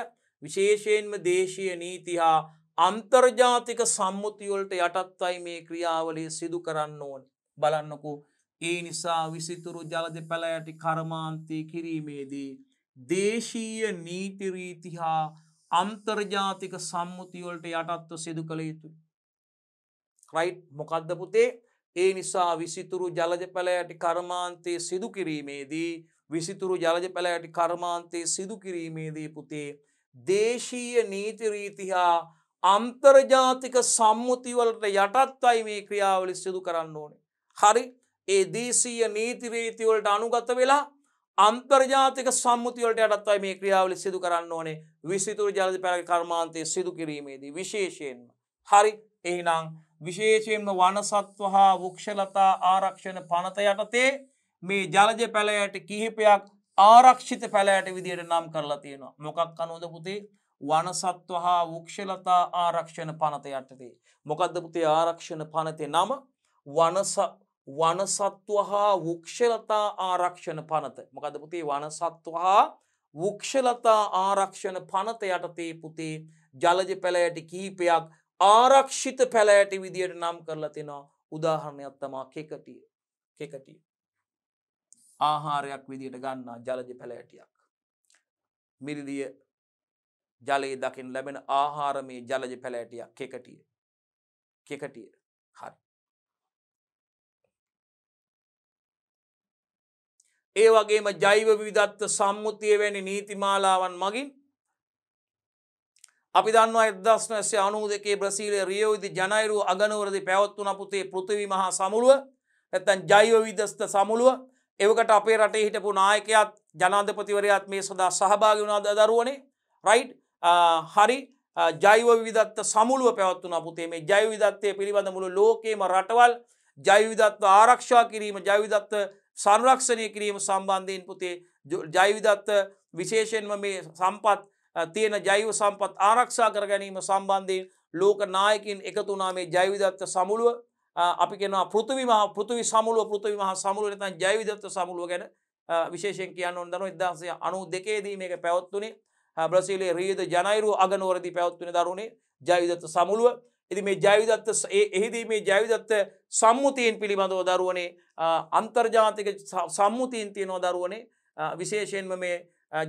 විශේෂයෙන්ම දේශීය නීති හා අන්තර්ජාතික සම්මුති වලට යටත්වයි මේ ක්‍රියාවලිය සිදු කරන්න ඕනේ. බලන්නකෝ ඒ නිසා විසිතුරු ජලජ පැල යටි කර්මාන්තය කිරීමේදී දේශීය නීති රීති හා අන්තර්ජාතික සම්මුති වලට යටත්ව සිදු කළ යුතුයි. රයිට් මොකද්ද පුතේ? ඒ නිසා විසිතුරු ජලජ පැල යටි කර්මාන්තයේ සිදු කිරීමේදී විසිතුරු ජලජ පැල යටි කර්මාන්තයේ සිදු කිරීමේදී පුතේ දේශීය නීති රීති හා අන්තර්ජාතික සම්මුති වලට යටත්වයි මේ ක්‍රියාවලිය සිදු කරන්න ඕනේ. හරි? ඒ දේශීය නීති රීති වලට අනුගත වෙලා අන්තර්ජාතික සම්මුති වලට යටත්වයි මේ ක්‍රියාවලිය සිදු කරන්න ඕනේ විසිතුරු ජලජ පැල කර්මාන්තයේ සිදු කිරීමේදී විශේෂයෙන්ම. හරි? එහෙනම් විශේෂයෙන්ම වනසත්ව හා වෘක්ෂලතා ආරක්ෂණ පනත යටතේ මේ ජලජ පැල යටි කිහිපයක් ආරක්ෂිත පැල යටි විදියට නම් කරලා තියෙනවා. මොකක් අනුවද පුතේ? වනසත්ව හා වෘක්ෂලතා ආරක්ෂණ පනත යටතේ. මොකද්ද පුතේ ආරක්ෂණ පනතේ නම? වනසත්ව හා වෘක්ෂලතා ආරක්ෂණ පනත. මොකද්ද පුතේ? වනසත්ව හා වෘක්ෂලතා ආරක්ෂණ පනත යටතේ පුතේ ජලජ පැල යටි කිහිපයක් ආරක්ෂිත පැල යටි විදියට නම් කරලා තිනවා. උදාහරණයක් තමයි කෙකටිය. කෙකටිය ආහාරයක් විදියට ගන්නා ජලජ පැල යටියක්. මිරිදිය ජලයේ දකින්න ලැබෙන ආහාරමේ ජලජ පැල යටියක් කෙකටිය. කෙකටිය. හරි. ඒ වගේම ජෛව විවිධත්ව සම්මුතිය වැනි නීතිමාලාවන් මගින් අපි දන්නවා 1992 බ්‍රසීලයේ රියෝ ඩි ජනයිරෝ අගනුවරදී පැවැත්වුණ පුතේ පෘථිවි මහා සමුළුව නැත්නම් ජෛව විවිධත්ව සමුළුව. එවකට අපේ රටේ හිටපු නායකයාත් ජනාධිපතිවරයාත් මේ සඳහා සහභාගී වුණා දරුවනේ. රයිට්? හරි. ජෛව විවිධත්ව සමුළුව පැවැත්වුණා පුතේ. මේ ජෛව විවිධත්වයේ පිළිබඳ මුළු ලෝකේම රටවල් ජෛව විවිධත්ව ආරක්ෂා කිරීම, ජෛව විවිධත්ව සංරක්ෂණය කිරීම සම්බන්ධයෙන් පුතේ ජෛව විවිධත්ව විශේෂයෙන්ම මේ සම්පත් තියෙන ජෛව සම්පත් ආරක්ෂා කර ගැනීම සම්බන්ධයෙන් ලෝක නායකින් එකතු වුණා මේ ජෛව විවිධත්ව සමුළුව. අපි කියනවා පෘථිවි මහා සමුළුව නැත්නම් ජෛව විවිධත්ව සමුළුව ගැන විශේෂයෙන් කියන්න ඕන දරුවෝ 1992 දී මේක පැවැත්වුණේ බ්‍රසීලයේ රියෝ ඩි ජනයිරෝ අගනුවරදී පැවැත්වුණේ දරුවනේ ජෛව විවිධත්ව සමුළුව. ඉතින් මේ ජෛව විවිධත්ව එහිදී මේ ජෛව විවිධත්ව සම්මුතියන් පිළිබඳව දරුවනේ අන්තර්ජාතික සම්මුතියන් තියෙනවා දරුවනේ විශේෂයෙන්ම මේ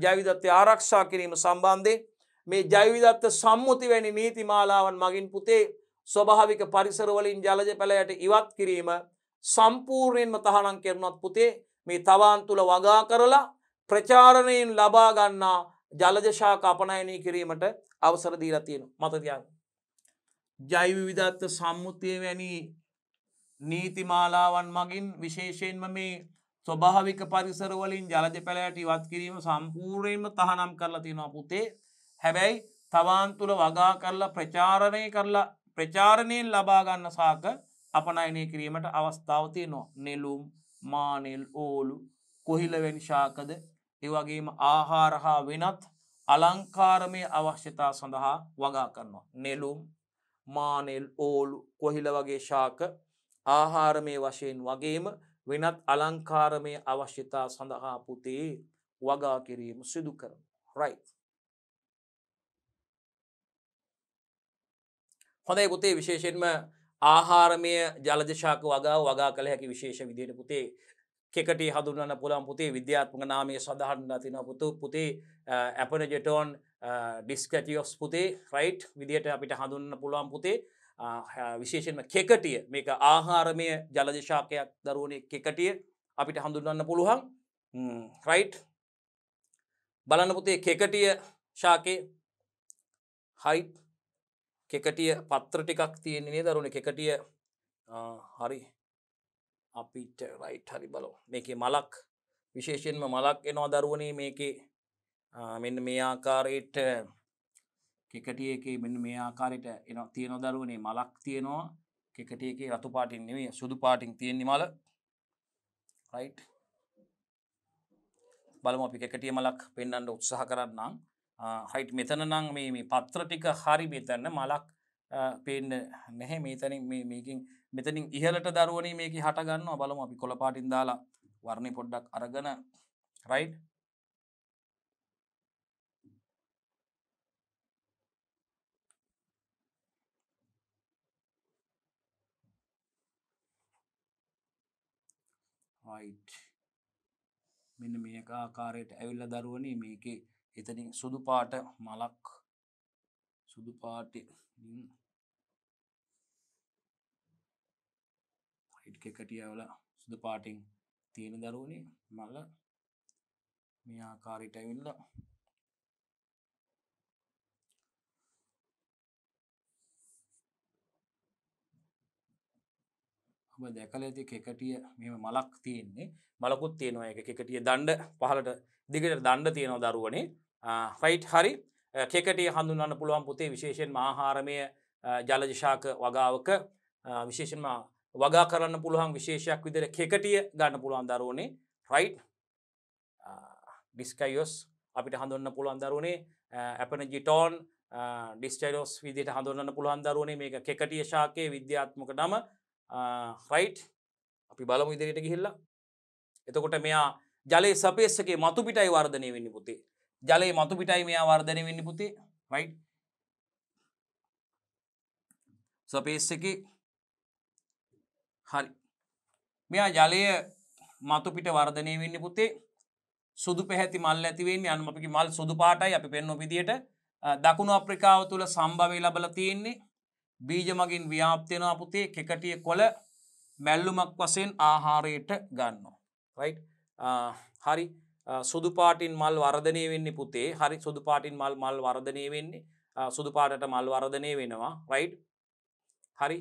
ජෛව විවිධත්වය ආරක්ෂා කිරීම සම්බන්ධයෙන් මේ ජෛව විවිධත්ව සම්මුති වැනි නීතිමාලාවන් මගින් පුතේ ස්වභාවික පරිසර වලින් ජලජ පැල යට ඉවත් කිරීම සම්පූර්ණයෙන්ම තහනම් කරනවත් පුතේ මේ තවාන් තුල වගා කරලා ප්‍රචාරණයෙන් ලබා ගන්නා ජලජ ශාක අපනයනය කිරීමට අවසර දීලා තියෙනවා. මතක තියාගන්න. ජෛව විවිධත්ව සම්මුතිය වැනි නීතිමාලාවන් මගින් විශේෂයෙන්ම මේ ස්වභාවික පරිසර වලින් ජලජ පැල යට ඉවත් කිරීම සම්පූර්ණයෙන්ම තහනම් කරලා තියෙනවා පුතේ. හැබැයි තවාන් තුල වගා කරලා ප්‍රචාරණයෙන් ලබා ගන්න ශාක අපනයනය කිරීමට අවස්ථාව තියෙනවා. නෙළුම්, මානෙල්, ඕලු, කොහිල වැනි ශාකද ඒ වගේම ආහාර හා වෙනත් අලංකාරමය අවශ්‍යතා සඳහා වගා කරනවා. නෙළුම්, මානෙල්, ඕලු, කොහිල වගේ ශාක ආහාරමය වශයෙන් වගේම වෙනත් අලංකාරමය අවශ්‍යතා සඳහා පුතේ වගා කිරීම සිදු කරනවා. රයිට්. හොඳයි පුතේ විශේෂයෙන්ම ආහාරමය ජලජ ශාක වගා කළ හැකි විශේෂ විදිහට පුතේ කෙකටිය හඳුන්වන්න පුළුවන් පුතේ විද්‍යාත්මක නාමය සඳහන් කරලා තිනවා පුතේ ඇපනජෙටෝන් ඩිස්කැටියොස් පුතේ රයිට් විදිහට අපිට හඳුන්වන්න පුළුවන් පුතේ විශේෂයෙන්ම කෙකටිය මේක ආහාරමය ජලජ ශාකයක් දරුවනේ කෙකටිය අපිට හඳුන්වන්න පුළුවන් රයිට් බලන්න පුතේ කෙකටිය ශාකේ හයිට් කෙකටිය පත්‍ර ටිකක් තියෙන්නේ නේද දරුවනේ කෙකටිය හරි අපිට රයිට් හරි බලමු මේකේ මලක් විශේෂයෙන්ම මලක් එනවා දරුවනේ මේකේ මෙන්න මේ ආකාරයට කෙකටියේකේ මෙන්න මේ ආකාරයට එනවා තියෙනවා දරුවනේ මලක් තියෙනවා කෙකටියේකේ රතු පාටින් නෙමෙයි සුදු පාටින් තියෙන්නේ මල රයිට් බලමු අපි කෙකටිය මලක් පෙන්වන්න උත්සාහ කරන්නම් රයිට් මෙතන නම් මේ පත්‍ර ටික හරි මෙතන මලක් පේන්න නැහැ මෙතනින් මේකෙන් මෙතනින් ඉහළට දරුවනේ මේකේ හට ගන්නවා බලමු අපි කොළ පාටින් දාලා වර්ණේ පොඩ්ඩක් අරගෙන රයිට් right මෙන්න මේක ආකාරයට ඇවිල්ලා දරුවනේ මේකේ එතනින් සුදු පාට මලක් සුදු පාටේ හයිට් කෙකටියවල සුදු පාටින් තියෙන දරුවනේ මල මේ ආකාරයට ඇවිල්ලා ඔබ දැකලා ඇති කෙකටිය මෙහෙම මලක් තියෙන්නේ මලකුත් තියෙනවා ඒක කෙකටිය දණ්ඩ පහලට දිගට දණ්ඩ තියෙනවා දරුවනේ රයිට් හරි කෙකටිය හඳුන්වන්න පුළුවන් පුතේ විශේෂයෙන්ම ආහාරමය ජලජ ශාක වගාවක විශේෂයෙන්ම වගා කරන්න පුළුවන් විශේෂයක් විදිහට කෙකටිය ගන්න පුළුවන් දරුවනේ රයිට් ඩිස්කයොස් අපිට හඳුන්වන්න පුළුවන් දරුවනේ ඇපනජිටෝන් ඩිස්ටයිලොස් විදිහට හඳුන්වන්න පුළුවන් දරුවනේ මේක කෙකටිය ශාකයේ විද්‍යාත්මක නම රයිට් අපි බලමු ඉදිරියට ගිහිල්ලා එතකොට මෙයා ජලයේ සපේස්සකේ මතු පිටයි වර්ධනය වෙන්නේ පුතේ ජලයේ මතු පිටයි මෙයා වර්ධනය වෙන්නේ පුතේ රයිට් සපේස්සකේ හරි මෙයා ජලය මතු පිට වර්ධනය වෙන්නේ පුතේ සුදු පැහැති මල් ඇති වෙන්නේ අන්න අපේ මල් සුදු පාටයි අපි පෙන්වන විදියට දකුණු අප්‍රිකාව තුල සම්භවය ලැබලා තියෙන්නේ බීජ මගින් ව්‍යාප්ත වෙනවා පුතේ කෙකටිය කොළ මැල්ලුමක් වශයෙන් ආහාරයට ගන්නවා රයිට් හරි සුදු පාටින් මල් වර්ධනය වෙන්නේ පුතේ හරි සුදු පාටින් මල් වර්ධනය වෙන්නේ සුදු පාටට මල් වර්ධනය වෙනවා රයිට් හරි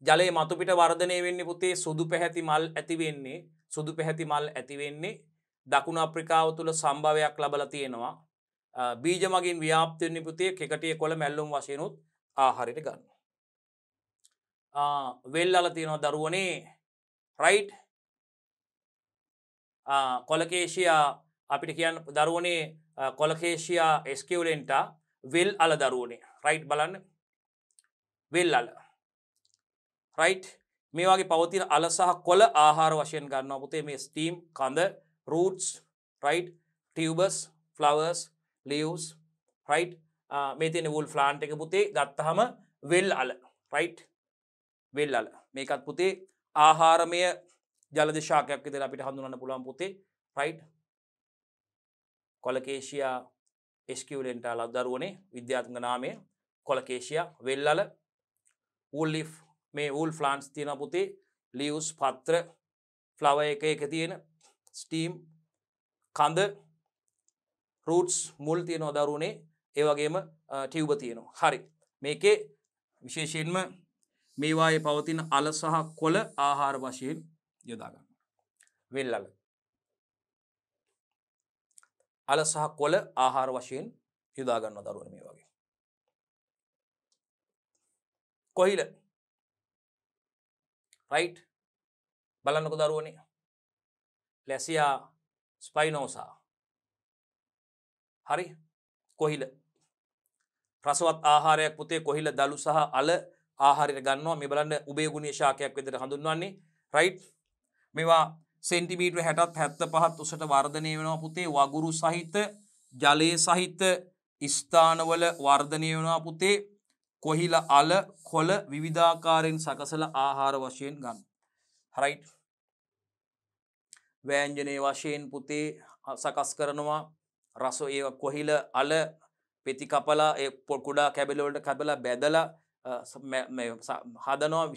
ජලයේ මතු පිට වර්ධනය වෙන්නේ පුතේ සුදු පැහැති මල් ඇති වෙන්නේ සුදු පැහැති මල් ඇති වෙන්නේ දකුණු අප්‍රිකාව තුල සම්භවයක් ලැබලා තියෙනවා බීජ මගින් ව්‍යාප්ත වෙන්නේ පුතේ කෙකටිය කොළ මැල්ලුම් වශයෙන් උත් ආහාරයට ගන්නවා වෙල්වල තියෙනවා දරුවනේ රයිට් කොලකේෂියා අපිට කියන්න දරුවනේ කොලකේෂියා එස්කියුලෙන්ටා වෙල් අල දරුවනේ රයිට් බලන්න වෙල් අල රයිට් මේ වගේ පවතින අල සහ කොළ ආහාර වශයෙන් ගන්නවා පුතේ මේ ස්ටීම් කඳ roots right tubes flowers leaves right මේ තියෙන wool plant එක පුතේ ගත්තාම වෙල් අල right වෙල් අල මේකත් පුතේ ආහාරමය ජලජ ශාකයක් විදිහට අපිට හඳුනන්න පුළුවන් පුතේ right කොලකේෂියා esculenta ලදරුවනේ විද්‍යාත්මක නාමය කොලකේෂියා වෙල් අල wool leaf මේ wool plants තියෙනවා පුතේ leaves පත්‍ර flower එක තියෙන steam කඳ රූට්ස් මුල් තියෙනවා දරුවනේ ඒ වගේම ටියුබ තියෙනවා හරි මේකේ විශේෂයෙන්ම මේවායේ පවතින අල සහ කොළ ආහාර වශයෙන් යොදා ගන්න වෙල් අල සහ කොළ ආහාර වශයෙන් යොදා ගන්නවා දරුවනේ මේ වගේ කොහිල රයිට් බලන්නකෝ දරුවනේ ලැසියා ස්පයිනෝසා හරි කොහිල රසවත් ආහාරයක් පුතේ කොහිල දලු සහ අල ආහාරයට ගන්නවා මේ බලන්න උභයගුණීය ශාකයක් විදිහට හඳුන්වන්නේ රයිට් මේවා සෙන්ටිමීටර 60ත් 75ත් උසට වර්ධනය වෙනවා පුතේ වගුරු සහිත ජලයේ සහිත ස්ථානවල වර්ධනය වෙනවා පුතේ කොහිල අල කොළ විවිධාකාරයෙන් සකසලා ආහාර වශයෙන් ගන්න රයිට් ව්‍යංජනයේ වශයෙන් පුතේ සකස් කරනවා රස ඒ කොහිල අල පෙති කපලා ඒ කුඩා කැබලි වලට කැබලා බැදලා හදනවා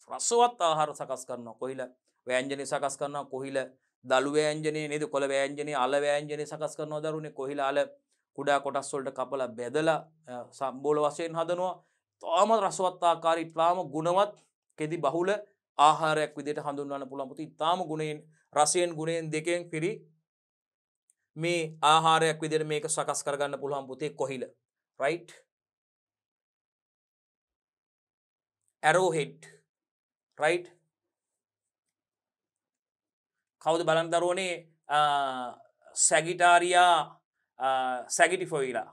රසවත් ආහාර සකස් කරනවා කොහිල ව්‍යංජනේ සකස් කරනවා කොහිල දළු ව්‍යංජනේ නේද කොළ ව්‍යංජනේ අල ව්‍යංජනේ සකස් කරනවා දරුවනේ කොහිල අල කුඩා කොටස් වලට කපලා බැදලා සම්බෝල වශයෙන් හදනවා තාම රසවත් ආකාරී තාම ගුණවත් කෙදි බහුල ආහාරයක් විදිහට හඳුන්වන්න පුළුවන් පුතේ තාම ගුණයෙන් රසයෙන් ගුණයෙන් දෙකෙන් පිරි මේ ආහාරයක් විදිහට මේක සකස් කරගන්න පුළුවන් පුතේ කොහිල right arrowhead right කවුද බලන්න දරුවනේ Sagittaria sagittifolia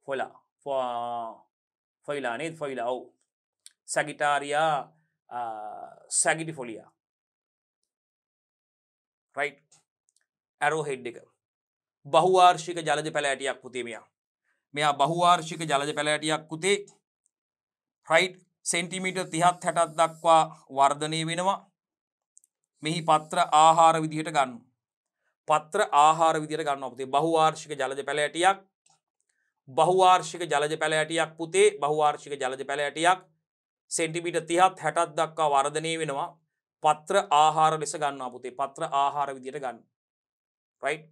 foila නේද foila ඔව් Sagittaria sagittifolia right arrowhead එක බහුවාර්ෂික ජලජ පැලෑටියක් පුතේ මෙයා බහුවාර්ෂික ජලජ පැලෑටියක් පුතේ right සෙන්ටිමීටර් 30ක් 60ක් දක්වා වර්ධනය වෙනවා. මෙහි පත්‍ර ආහාර විදිහට ගන්න. පත්‍ර ආහාර විදිහට ගන්නවා පුතේ. බහුවාර්ෂික ජලජ පැල ඇටියක්. බහුවාර්ෂික ජලජ පැල ඇටියක් පුතේ. බහුවාර්ෂික ජලජ පැල ඇටියක් සෙන්ටිමීටර් 30ක් 60ක් දක්වා වර්ධනය වෙනවා. පත්‍ර ආහාර ලෙස ගන්නවා පුතේ. පත්‍ර ආහාර විදිහට ගන්න. right?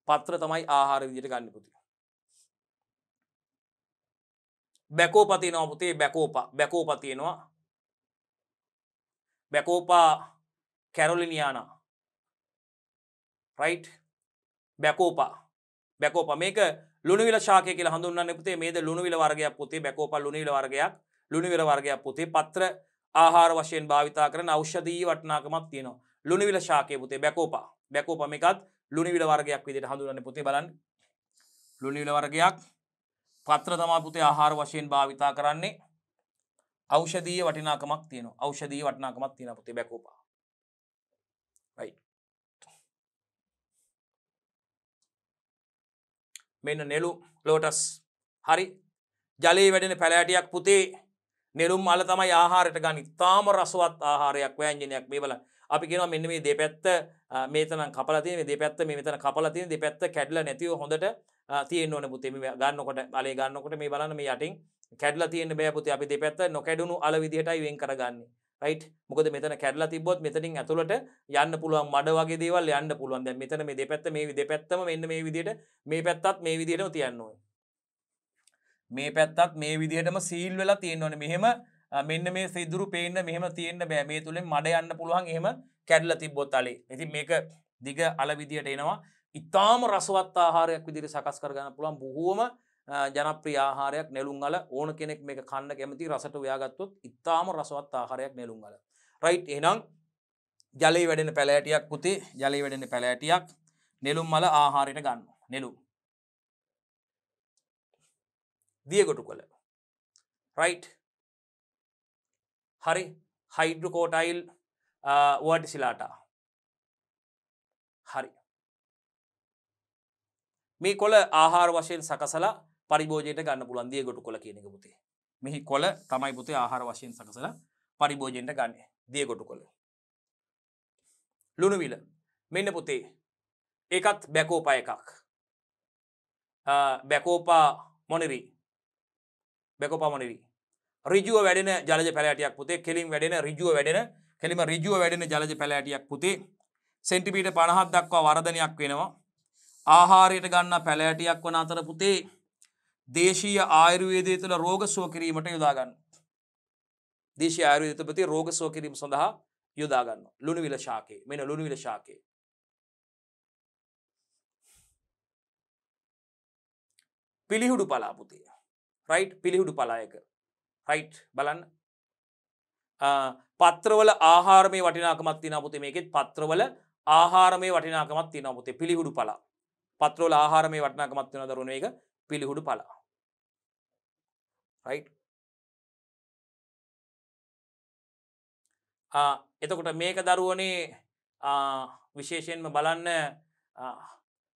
පත්‍ර තමයි ආහාර විදිහට ගන්න පුතේ. බැකෝපා තියෙනවා පුතේ. බැකෝපා තියෙනවා. බැකෝපා කැරොලිනියානා. right? බැකෝපා මේක ලුණුවිල ශාකය කියලා හඳුන්වන්නේ පුතේ. මේද ලුණුවිල වර්ගයක් පුතේ. බැකෝපා ලුණුවිල වර්ගයක්. ලුණුවිල වර්ගයක් පුතේ. පත්‍ර ආහාර වශයෙන් භාවිතා කරන ඖෂධීය වටිනාකමක් තියෙනවා. ලුණුවිල ශාකය පුතේ. බැකෝපා මේකත් ලුණුවිල වර්ගයක් විදිහට හඳුන්වන්නේ පුතේ. බලන්න. ලුණුවිල වර්ගයක්. පත්‍ර තමයි පුතේ ආහාර වශයෙන් භාවිතා කරන්නේ. ඖෂධීය වටිනාකමක් තියෙනවා. ඖෂධීය වටිනාකමක් තියෙනවා පුතේ බැකෝපා. right? මෙන්න නෙළු ලෝටස්. හරි. ජලයේ වැඩෙන පැල ඇටියක් පුතේ. නෙළුම් මල තමයි ආහාරයට ගන්න. ඉතාම රසවත් ආහාරයක් ව්‍යංජනයක්. මේ බලන්න. අපි කියනවා මෙන්න මේ දෙපැත්ත මේතන කපලා තියෙන, මේ දෙපැත්ත මේ මෙතන කපලා තියෙන, දෙපැත්ත කැඩලා නැතිව හොඳට තියෙන්න ඕනේ පුතේ. මේ ගන්නකොට අලේ ගන්නකොට මේ බලන්න මේ යටින් කැඩලා තියෙන්න බෑ පුතේ. අපි දෙපැත්ත නොකැඩුණු අල විදිහටයි වෙන් කරගන්නේ. right? මොකද මෙතන කැඩලා තිබ්බොත් මෙතනින් ඇතුළට යන්න පුළුවන් මඩ වගේ දේවල් යන්න පුළුවන්. දැන් මෙතන මේ දෙපැත්ත මේ දෙපැත්තම මෙන්න මේ විදිහට, මේ පැත්තත් මේ විදිහටම තියන්න ඕනේ. මේ පැත්තත් මේ විදිහටම සීල් වෙලා තියෙන්න ඕනේ. මෙහෙම මෙන්න මේ සිදුරු පේන්න මෙහෙම තියෙන්න බෑ. මේ තුලින් මඩ යන්න පුළුවන් එහෙම කැඩලා තිබ්බොත් අලේ. ඉතින් මේක දිග අල විදිහට එනවා. ඊටාම රසවත් ආහාරයක් විදිහට සකස් කර ගන්න පුළුවන් බොහෝම ජනප්‍රිය ආහාරයක් නෙළුම් අල. ඕන කෙනෙක් මේක කන්න කැමති රසට උයාගත්තොත් ඊටාම රසවත් ආහාරයක් නෙළුම් අල. right? එහෙනම් ජලයේ වැඩෙන පැල ඇටියක් පුතේ. ජලයේ වැඩෙන පැල ඇටියක් නෙළුම් අල ආහාරයට ගන්නවා. නෙළුම් දියගොටු කොළ. right? හරි. හයිඩ්‍රොකෝටයිල් වර්ටිසිලාටා. හරි. මේ කොළ ආහාර වශයෙන් සකසලා පරිභෝජනයට ගන්න පුළුවන් දියගොටු කොළ කියන එක පුතේ. මෙහි කොළ තමයි පුතේ ආහාර වශයෙන් සකසලා පරිභෝජනයට ගන්න. දියගොටු කොළ. ලුණුවිල. මෙන්න පුතේ. ඒකත් බැකෝපා එකක්. බැකෝපා මොනිරි. ඍජුව වැඩෙන ජලජ පැල ඇටියක් පුතේ. කෙලින් වැඩෙන ඍජුව වැඩෙන ජලජ පැල ඇටියක් පුතේ. සෙන්ටිමීටර් 50ක් දක්වා වර්ධනයක් වෙනවා. ආහාරයට ගන්න පැල ඇටියක් වන අතර පුතේ දේශීය ආයුර්වේදය තුළ රෝග සුව කිරීමට යොදා ගන්නවා. දේශීය ආයුර්වේදය තුළ පුතේ රෝග සුව කිරීම සඳහා යොදා ගන්නවා. ලුණුවිල ශාකේ. මෙන්න ලුණුවිල ශාකේ. පිළිහුඩු පලා පුතේ. right? පිළිහුඩු පලා එක. right? බලන්න. පත්‍රවල ආහාරමය වටිනාකමක් තියෙනවා පුතේ. මේකෙත් පත්‍රවල ආහාරමය වටිනාකමක් තියෙනවා පුතේ. පිළිහුඩු පලා. පත්‍රවල ආහාරමය වටිනාකමක් තියෙනවා දරුවනේ. මේක පිළිහුඩු පලා. right? එතකොට මේක දරුවනේ විශේෂයෙන්ම බලන්න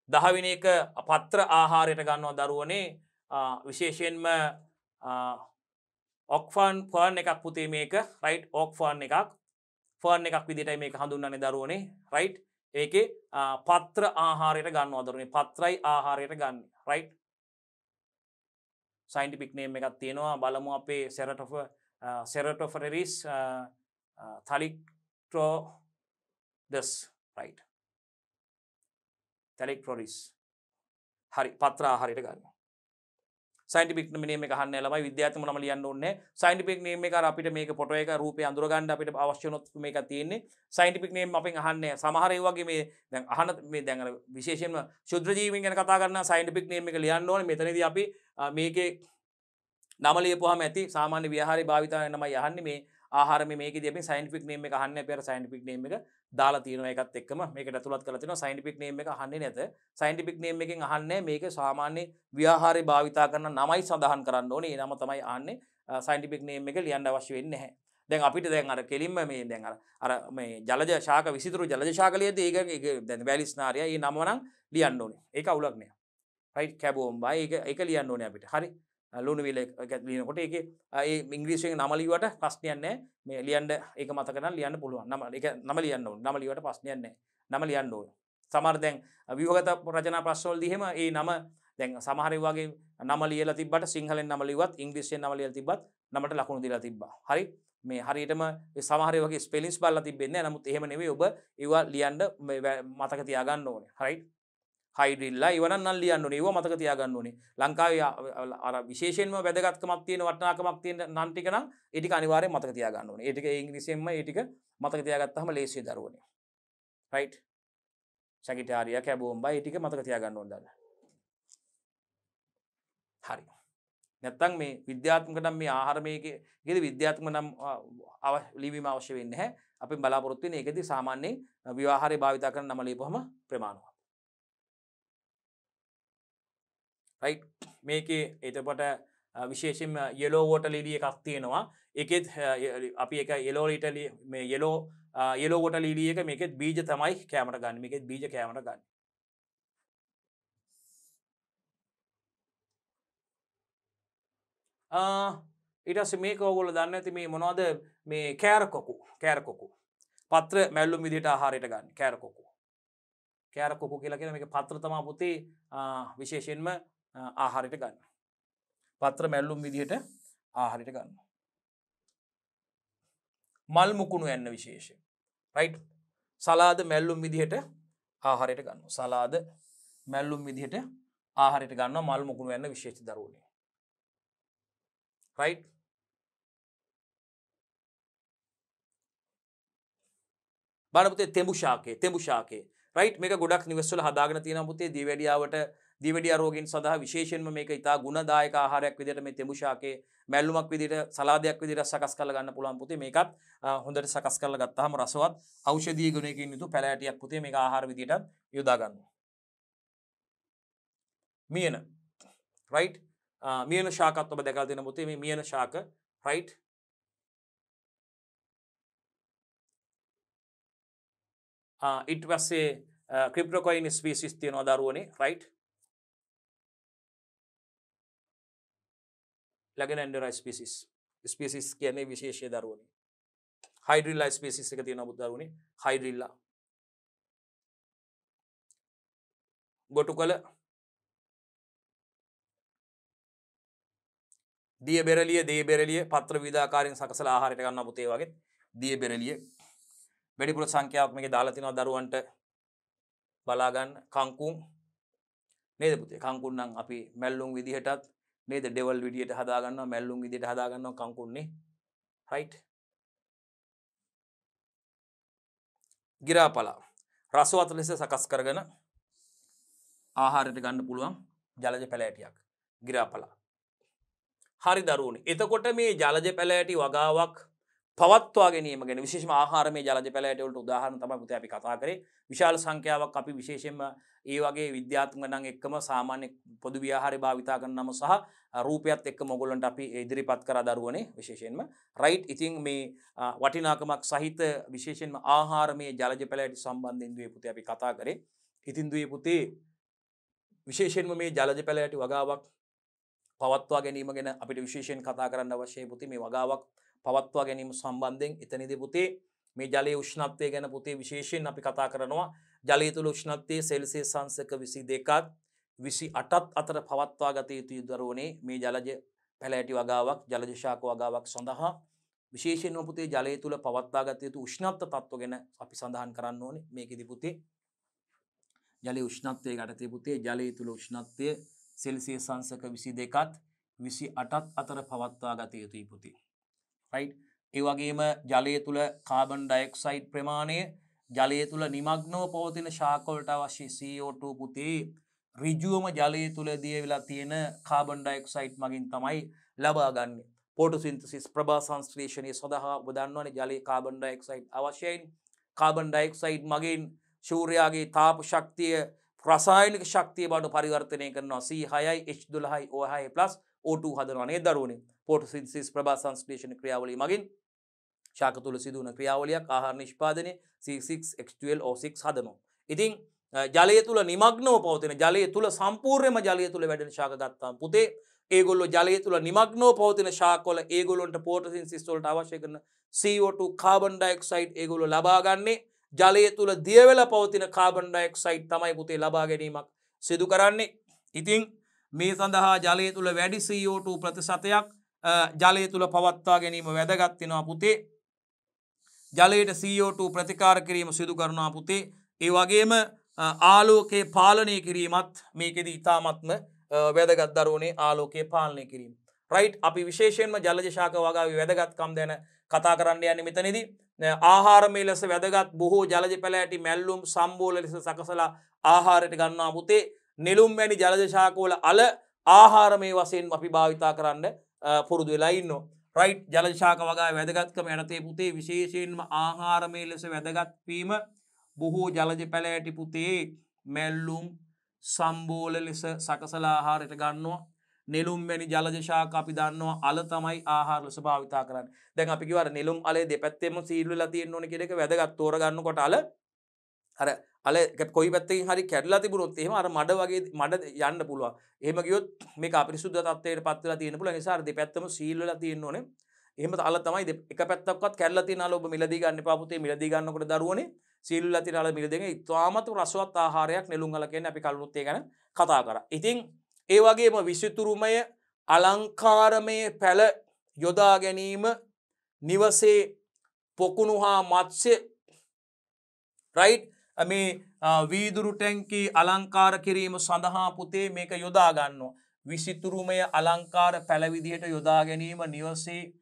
10 වෙනි එක පත්‍ර ආහාරයට ගන්නවා දරුවනේ. විශේෂයෙන්ම ඔක් ෆර්න් එකක් පුතේ මේක. right? ඔක් ෆර්න් එකක් විදිහටයි මේක හඳුන්වන්නේ දරුවනේ. right? ඒකේ පත්‍ර ආහාරයට ගන්නවා දරුවනේ. පත්‍රයි ආහාරයට ගන්න. right? scientific name එකක් තියෙනවා. බලමු අපේ Ceratophorus Thalichrodes. right? Thalichrodes. හරි. පත්‍ර ආහාරයට ගන්න. scientific name එක අහන්න ළමයි විද්‍යාත්මක නම ලියන්න ඕනේ. scientific name එක අර අපිට මේක ෆොටෝ එක රූපේ අඳුර ගන්න අපිට අවශ්‍ය වුණොත් මේක තියෙන්නේ. scientific name අපෙන් අහන්නේ සමහර ඒ වගේ මේ දැන් අහන මේ දැන් අර විශේෂයෙන්ම ශුද්‍ර ජීවීන් ගැන කතා කරනවා scientific name එක ලියන්න ඕනේ. මෙතනදී අපි මේකේ නම ලියපුවාම ඇති සාමාන්‍ය ව්‍යවහාරයේ භාවිතාවේ නමයි අහන්නේ. මේ ආහාර මේකේදී අපි scientific name එක අහන්නේ. අපි අර scientific name එක දාලා තියෙනවා ඒකත් එක්කම මේකට ඇතුළත් කරලා තියෙනවා. scientific name එක අහන්නේ නැත. scientific name එකෙන් අහන්නේ මේක සාමාන්‍ය ව්‍යවහාරයේ භාවිතා කරන නමයි සඳහන් කරන්න ඕනේ. ඒ නම තමයි අහන්නේ. scientific name එක ලියන්න අවශ්‍ය වෙන්නේ නැහැ. දැන් අපිට දැන් අර කෙලින්ම මේ දැන් අර මේ ජලජ ශාක විසිතුරු ජලජ ශාක ලියද්දී ඒක දැන් වැලිස්නාරියා මේ නම නම් ලියන්න ඕනේ. ඒක අවුලක් නෑ. right? කැබෝම්බා ඒක ලියන්න ඕනේ අපිට. හරි. ලුණු විල ලියනකොට ඒකේ ඒ ඉංග්‍රීසියෙන් නම ලියුවට ප්‍රශ්නයක් නැහැ. මේ ලියන්න ඒක මතක නම් ලියන්න පුළුවන්. නම ලියන්න ඕනේ. නම ලියුවට ප්‍රශ්නයක් නැහැ. නම ලියන්න ඕනේ. සමහර දැන් ව්‍යුහගත රචනා ප්‍රශ්නවලදී එහෙම ඒ නම දැන් සමහර වගේ නම ලියලා තිබ්බට සිංහලෙන් නම ලිව්වත් ඉංග්‍රීසියෙන් නම ලියලා තිබ්බත් නමට ලකුණු දීලා තිබ්බා. හරි. මේ හරියටම සමහර වගේ ස්පෙලිංස් බලලා තිබෙන්නේ නැහැ. නමුත් එහෙම නෙවෙයි ඔබ ඒවා ලියන්න මතක තියාගන්න ඕනේ. හරි. හයිඩ්‍රිල්ලා ඒව නම් ලියන්න ඕනේ. ඒව මතක තියාගන්න ඕනේ. ලංකාවේ අර විශේෂයෙන්ම වැදගත්කමක් තියෙන වටිනාකමක් තියෙන නම් ටික නම් ඒ ටික අනිවාර්යෙන් මතක තියාගන්න ඕනේ. ඒ ටික ඉංග්‍රීසියෙන්ම ඒ ටික මතක තියාගත්තාම ලේසියි දරුවනේ. රයිට්. සැකිටාරියා කැබෝම්බා ඒ ටික මතක තියාගන්න ඕනේ දාන්න. හරි. නැත්තම් මේ විද්‍යාත්මක නම් මේ ආහාර මේකේදී විද්‍යාත්මක නම් ලිවීම අවශ්‍ය වෙන්නේ නැහැ. අපි බලාපොරොත්තු වෙන්නේ ඒකෙදී සාමාන්‍යයෙන් විවාහාරය භාවිත කරන නම ලියපුවම ප්‍රමාණවත්. රයිට්. මේකේ එතකොට විශේෂයෙන්ම yellow water lily එකක් තියෙනවා. ඒකෙත් අපි ඒක yellow water lily එක මේකෙත් බීජ තමයි කැමරට ගන්න. මේකෙත් බීජ කැමරට ගන්න. ඊට පස්සේ මේක ඕගොල්ලෝ දන්නේ නැති මේ මොනවද මේ කෑරකොකු පත්‍ර මැල්ලුම් විදිහට ආහාරයට ගන්න කෑරකොකු කියලා කියන මේක පත්‍ර තමයි පුතේ විශේෂයෙන්ම ආහාරයට ගන්න. පත්‍ර මැල්ලුම් විදිහට ආහාරයට ගන්න. මල් මුකුණු යන්න විශේෂයෙන්. රයිට්. සලාද මැල්ලුම් විදිහට ආහාරයට ගන්නවා. සලාද මැල්ලුම් විදිහට ආහාරයට ගන්නවා මල් මුකුණු යන්න විශේෂ දරුවනේ. රයිට්. බලන්න පුතේ තෙඹු ශාකේ රයිට්. මේක ගොඩක් නිවෙස්වල හදාගෙන තියෙනවා පුතේ දියවැඩියා රෝගීන් සඳහා විශේෂයෙන්ම මේක ඉතා ගුණදායක ආහාරයක් විදිහට මේ තෙඹු ශාකේ මැල්ලුමක් විදිහට සලාදයක් විදිහට සකස් කරලා ගන්න පුළුවන් පුතේ. මේකත් හොඳට සකස් කරලා ගත්තාම රසවත් ඖෂධීය ගුණයකින් යුතු පැලෑටියක් පුතේ. මේක ආහාර විදිහට යොදා ගන්නවා. මියන රයිට්. මියන ශාකත් ඔබ දැකලා තියෙන පුතේ මේ මියන ශාක රයිට්. ඊට පස්සේ ක්‍රිප්ටෝකොයින් ස්පීසිස් තියෙනවා දරුවනේ රයිට්. ලැගෙනැන්ඩරා ස්පීසිස් කියන්නේ විශේෂය දරුවනේ. හයිඩ්‍රිල්ලා ස්පීසිස් එක තියෙනවා දරුවනේ. හයිඩ්‍රිල්ලා ගොටුකල දිය බෙරළිය පත්‍ර විවිධාකාරයෙන් සකසලා ආහාරයට ගන්නවා පුතේ වගේ. දිය බෙරළිය වැඩිපුර සංඛ්‍යාවක් මේකේ දාලා තිනවා දරුවන්ට බලා ගන්න. කංකුම් නේද පුතේ? කංකුම් නම් අපි මැල්ලුම් විදිහටත් නේද ඩෙවල් විදිහට හදා ගන්නවා. මැල්ලුම් විදිහට හදා ගන්නවා කංකුම්නේ. රයිට්. ගිරාපලා රසවත් ලෙස සකස් කරගෙන ආහාරයට ගන්න පුළුවන් ජලජ පැලෑටියක් ගිරාපලා. හරි දරුවනේ. එතකොට මේ ජලජ පැලෑටි වගාවක් පවත්වා ගැනීම ගැන විශේෂම ආහාරමය ජලජ පැලෑටි වලට උදාහරණ තමයි පුතේ අපි කතා කරේ. විශාල සංඛ්‍යාවක් අපි විශේෂයෙන්ම ඒ වගේ විද්‍යාත්මක නම් එක්කම සාමාන්‍ය පොදු ව්‍යාහාරය භාවිතා කරන නම සහ රූපයත් එක්කම ඔයගොල්ලන්ට අපි ඉදිරිපත් කරා දරුවනේ විශේෂයෙන්ම. රයිට්. ඉතින් මේ වටිනාකමක් සහිත විශේෂයෙන්ම ආහාරමය ජලජ පැලෑටි සම්බන්ධයෙන් දුවේ පුතේ අපි කතා කරේ. ඉතින් දුවේ පුතේ විශේෂයෙන්ම මේ ජලජ පැලෑටි වගාවක් පවත්වා ගැනීම ගැන අපිට විශේෂයෙන් කතා කරන්න අවශ්‍යයි පුතේ. මේ වගාවක් පවත්වා ගැනීම සම්බන්ධයෙන් එතනදී පුතේ මේ ජලයේ උෂ්ණත්වය ගැන පුතේ විශේෂයෙන් අපි කතා කරනවා. ජලය තුළ උෂ්ණත්වය සෙල්සියස් අංශක 22ත් 28ත් අතර පවත්වා ගත යුතුයි දරුවනේ. මේ ජලජ පැලෑටි වගාවක් ජලජ ශාක වගාවක් සඳහා විශේෂයෙන්ම පුතේ ජලය තුළ පවත්වා ගත යුතු උෂ්ණත්ව තත්ත්ව ගැන අපි සඳහන් කරන්න ඕනේ. මේකෙදි පුතේ ජලයේ උෂ්ණත්වය යටතේ පුතේ ජලය තුළ උෂ්ණත්වය සෙල්සියස් අංශක 22ත් 28ත් අතර පවත්වා ගත යුතුයි පුතේ. රයිට්. ඒ වගේම ජලය තුළ කාබන් ඩයොක්සයිඩ් ප්‍රමාණය ජලය තුළ නිමග්නව පවතින ශාක වලට අවශ්‍ය CO2 පුතේ ඍජුවම ජලය තුළ දිය වෙලා තියෙන කාබන් ඩයොක්සයිඩ් මගින් තමයි ලබා ගන්න. ෆොටෝසින්තසිස් ප්‍රභා සංශ්ලේෂණය සඳහා ඔබ දන්නවනේ ජලයේ කාබන් ඩයොක්සයිඩ් අවශ්‍යයි. කාබන් ඩයොක්සයිඩ් මගින් සූර්යාගේ තාප ශක්තිය රසායනික ශක්තිය බවට පරිවර්තනය කරනවා. C6යි H12යි OH+, O2 හදනවා නේද දරුවනේ. ෆොටෝසින්තසිස් ප්‍රභා සංශ්ලේෂණ ක්‍රියාවලිය මගින් ශාක තුළ සිදුවන ක්‍රියාවලියක් ආහාර නිෂ්පාදනයේ C6H12O6 හදනවා. ඉතින් ජලය තුළ නිමග්නව පවතින ජලය තුළ සම්පූර්ණයෙන්ම ජලය තුළ වැඩෙන ශාක ගත්තාම පුතේ ඒගොල්ලෝ ජලය තුල නිමග්නව පවතින ශාකවල ඒගොල්ලන්ට ෆෝටෝසින්තසිස් වලට අවශ්‍ය කරන CO2 කාබන් ඩයොක්සයිඩ් ඒගොල්ලෝ ලබා ගන්නේ ජලය තුල දිය වෙලා පවතින කාබන් ඩයොක්සයිඩ් තමයි පුතේ ලබා ගැනීමක් සිදු කරන්නේ. ඉතින් මේ සඳහා ජලය තුල වැඩි CO2 ප්‍රතිශතයක් ජලය තුල පවත්වා ගැනීම වැදගත් වෙනවා පුතේ. ජලයට CO2 ප්‍රතිකාර කිරීම සිදු කරනවා පුතේ. ඒ වගේම ආලෝකයේ පාලනය කිරීමත් මේකෙදි ඉතාමත්ම වැදගත් දරුවනේ ආලෝකයේ පාලනය කිරීම. රයිට් අපි විශේෂයෙන්ම ජලජ ශාක වගාවේ වැදගත්කම් ගැන කතා කරන්න යන්නේ මෙතනදී. ආහාරමය ලෙස වැදගත් බොහෝ ජලජ පැලෑටි මැල්ලුම් සම්බෝල ලෙස සකසලා ආහාරයට ගන්නවා පුතේ. නෙළුම් වැනි ජලජ ශාකවල අල ආහාරමය වශයෙන් අපි භාවිතා කරන්න පුරුදු වෙලා ඉන්නවා. රයිට් ජලජ ශාක වගාවේ වැදගත්කම යටතේ පුතේ විශේෂයෙන්ම ආහාරමය ලෙස වැදගත් වීම බොහෝ ජලජ පැලෑටි පුතේ මැල්ලුම් සම්බෝල ලෙස සකසලා ආහාරයට ගන්නවා. නෙළුම් වැනි ජලජ ශාක අපි දන්නවා අල තමයි ආහාර ලෙස භාවිතා කරන්නේ. දැන් අපි කිව්වා අර නෙළුම් අලේ දෙපැත්තෙම සීල් වෙලා තියෙන්න ඕනේ කියන එක වැදගත් තෝරගන්නකොට අල අල කොයි පැත්තකින් හරි කැඩලා තිබුණොත් එහෙම අර මඩ වගේ මඩ යන්න පුළුවන්. එහෙම ගියොත් මේක අපිරිසුදු තත්ත්වයට පත් වෙලා තියෙන්න පුළුවන්. ඒ නිසා අර දෙපැත්තම සීල් වෙලා තියෙන්න ඕනේ. එහෙම අල තමයි එක පැත්තක්වත් කැඩලා තියෙන අල ඔබ මිලදී ගන්න එපා පුතේ. මිලදී ගන්නකොට දරුවනේ සීල් වෙලා තියෙන අල මිලදෙන ඉතාමත් රසවත් ආහාරයක් නෙළුම් අල කියන්නේ අපි කලිනුත් ඒ ගැන කතා කරා. ඉතින් ඒ වගේම විසිතුරුමය අලංකාරමය පැළ යොදා ගැනීම නිවසේ පොකුණු හා මත්ස්‍ය රයිට් මේ වීදුරු ටැංකි අලංකාර කිරීම සඳහා පුතේ මේක යොදා ගන්නවා. විසිතුරුමය අලංකාර පැළ විදිහට යොදා ගැනීම නිවසේ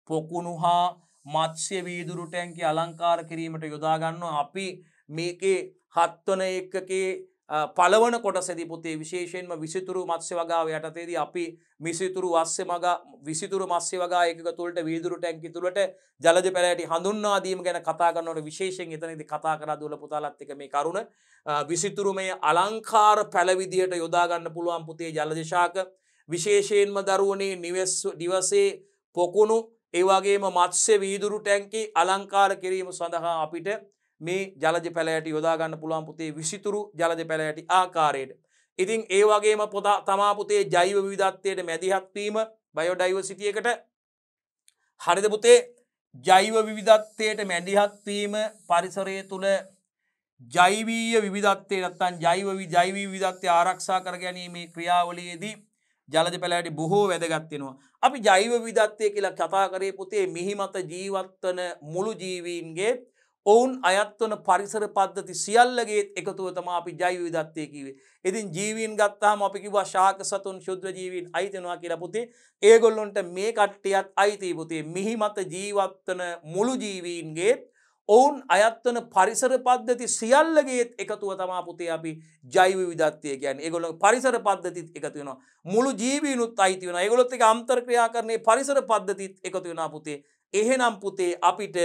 පොකුණු හා මත්ස්‍ය වීදුරු ටැංකි අලංකාර කිරීමට යොදා ගන්නවා. අපි මේකේ 7 වන එකකේ පළවන කොටසේදී පුතේ විශේෂයෙන්ම විසිතුරු මත්ස්‍ය වගාව යටතේදී අපි විසිතුරු මත්ස්‍ය වගා එකක තුලට වීදුරු ටැංකි තුලට ජලජ පැලෑටි හඳුන්වා දීම ගැන කතා කරනකොට විශේෂයෙන් එතනදී කතා කරලා දුවල පුතාලත් එක මේ කරුණ විසිතුරුමය අලංකාර පැළ විදියට යොදා ගන්න පුළුවන් පුතේ ජලජ ශාක විශේෂයෙන්ම දරුවනේ දිවසේ පොකුණු ඒ වගේම මත්ස්‍ය වීදුරු ටැංකි අලංකාර කිරීම සඳහා අපිට මේ ජලජ පැලෑටි යොදා ගන්න පුළුවන් පුතේ විසිතුරු ජලජ පැලෑටි ආකාරයට. ඉතින් ඒ වගේම තමා පුතේ ජෛව විවිධත්වයට මැදිහත් වීම බයෝඩයිවර්සිටි එකට හරිද පුතේ ජෛව විවිධත්වයට මැදිහත් වීම පරිසරය තුල ජෛවීය විවිධත්වය නැත්නම් ජෛව විවිධත්වය ආරක්ෂා කර ගැනීමේ ක්‍රියාවලියේදී ජලජ පැලෑටි බොහෝ වැදගත් වෙනවා. අපි ජෛව විවිධත්වය කියලා කතා කරේ පුතේ මිහි මත ජීවත් වන මුළු ජීවීන්ගේ ඔවුන් අයත් වන පරිසර පද්ධති සියල්ලගේ එකතුව තමයි අපි ජෛව විවිධත්වය කිව්වේ. ඉතින් ජීවීන් ගත්තාම අපි කිව්වා ශාක සතුන් ශුද්‍ර ජීවීන් අයිති වෙනවා කියලා පුතේ. ඒගොල්ලොන්ට මේ කට්ටියත් අයිති පුතේ. මිහි මත ජීවත් වන මුළු ජීවීන්ගේ ඔවුන් අයත් වන පරිසර පද්ධති සියල්ලගේ එකතුව තමයි පුතේ අපි ජෛව විවිධත්වය කියන්නේ. ඒගොල්ලෝ පරිසර පද්ධතිත් එකතු වෙනවා. මුළු ජීවීනුත් අයිති වෙනවා. ඒගොල්ලොත් එක්ක අන්තර්ක්‍රියා කරන්නේ පරිසර පද්ධතිත් එකතු වෙනවා පුතේ. එහෙනම් පුතේ අපිට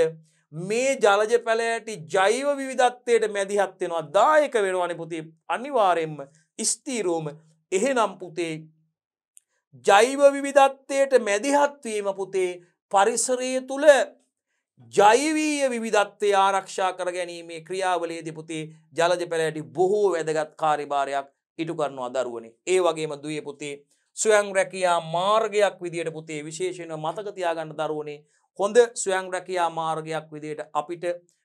මේ ජලජ පැලෑටි ජෛව විවිධත්වයට මැදිහත් වෙනවා දායක වෙනවානේ පුතේ අනිවාර්යෙන්ම ස්ථීරවම. එහෙනම් පුතේ ජෛව විවිධත්වයට මැදිහත් වීම පුතේ පරිසරය තුල ජෛවීය විවිධත්වය ආරක්ෂා කර ගැනීමේ ක්‍රියාවලියේදී පුතේ ජලජ පැලෑටි බොහෝ වැදගත් කාර්යභාරයක් ඉටු කරනවා දරුවනේ. ඒ වගේම දුවේ පුතේ ස්වයං රැකියා මාර්ගයක් විදියට පුතේ විශේෂයෙන්ම මතක තියාගන්න දරුවනේ හොඳ ස්වයං රැකියා මාර්ගයක් විදියට අපිට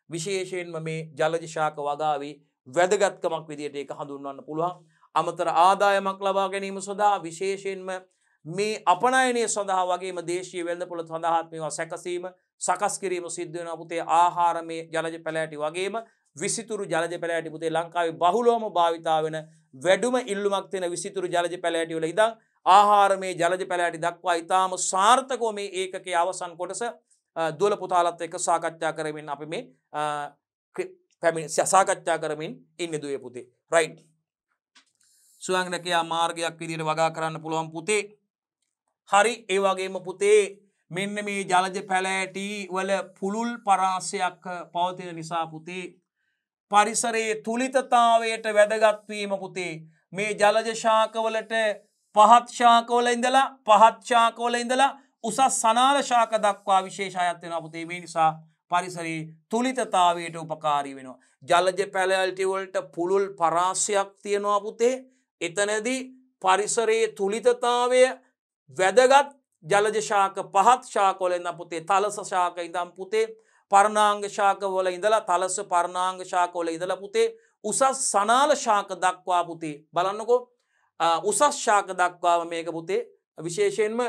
විශේෂයෙන්ම මේ ජලජ ශාක වගාවේ වැදගත්කමක් විදියට ඒක හඳුන්වන්න පුළුවන්. අමතර ආදායමක් ලබා ගැනීම සඳහා විශේෂයෙන්ම මේ අපනයනය සඳහා වගේම දේශීය වෙළඳපොළ සඳහාත් මේවා සැකසීම සකස් කිරීම සිද්ධ වෙනවා පුතේ. ආහාරමේ ජලජ පැලෑටි වගේම විසිතුරු ජලජ පැලෑටි පුතේ ලංකාවේ බහුලවම භාවිතා වෙන වැඩිම ඉල්ලුමක් තියෙන විසිතුරු ජලජ පැලෑටි වල ඉඳන් ආහාරමේ ජලජ පැලෑටි දක්වා ඉතාම සාර්ථකව මේ ඒකකයේ අවසන් කොටස දුවල පුතාලත් එක්ක සාකච්ඡා කරමින් අපි මේ සාකච්ඡා කරමින් ඉන්නේ දුවේ පුතේ. රයිට්. ස්වයං රැකියා මාර්ගයක් විදිහට වගා කරන්න පුළුවන් පුතේ. හරි. ඒ වගේම පුතේ මෙන්න මේ ජලජ පැලෑටි වල පුළුල් පරාසයක් පවතින නිසා පුතේ පරිසරයේ තුලිතතාවයට වැදගත් වීම පුතේ මේ ජලජ ශාකවලට පහත් ශාකවල ඉඳලා උසස් සනාල ශාක දක්වා විශේෂ අයත් වෙනවා පුතේ. මේ නිසා පරිසරයේ තුලිතතාවයට උපකාරී වෙනවා. ජලජ පැලෑටි වලට පුළුල් පරාසයක් තියෙනවා පුතේ. එතනදී පරිසරයේ තුලිතතාවය වැදගත් ජලජ ශාක පහත් ශාක වල ඉඳන් පුතේ තලස ශාක ඉඳන් පුතේ පර්ණාංග ශාක වල ඉඳලා තලස පර්ණාංග ශාක වල ඉඳලා පුතේ උසස් සනාල ශාක දක්වා පුතේ බලන්නකෝ උසස් ශාක දක්වාම මේක පුතේ විශේෂයෙන්ම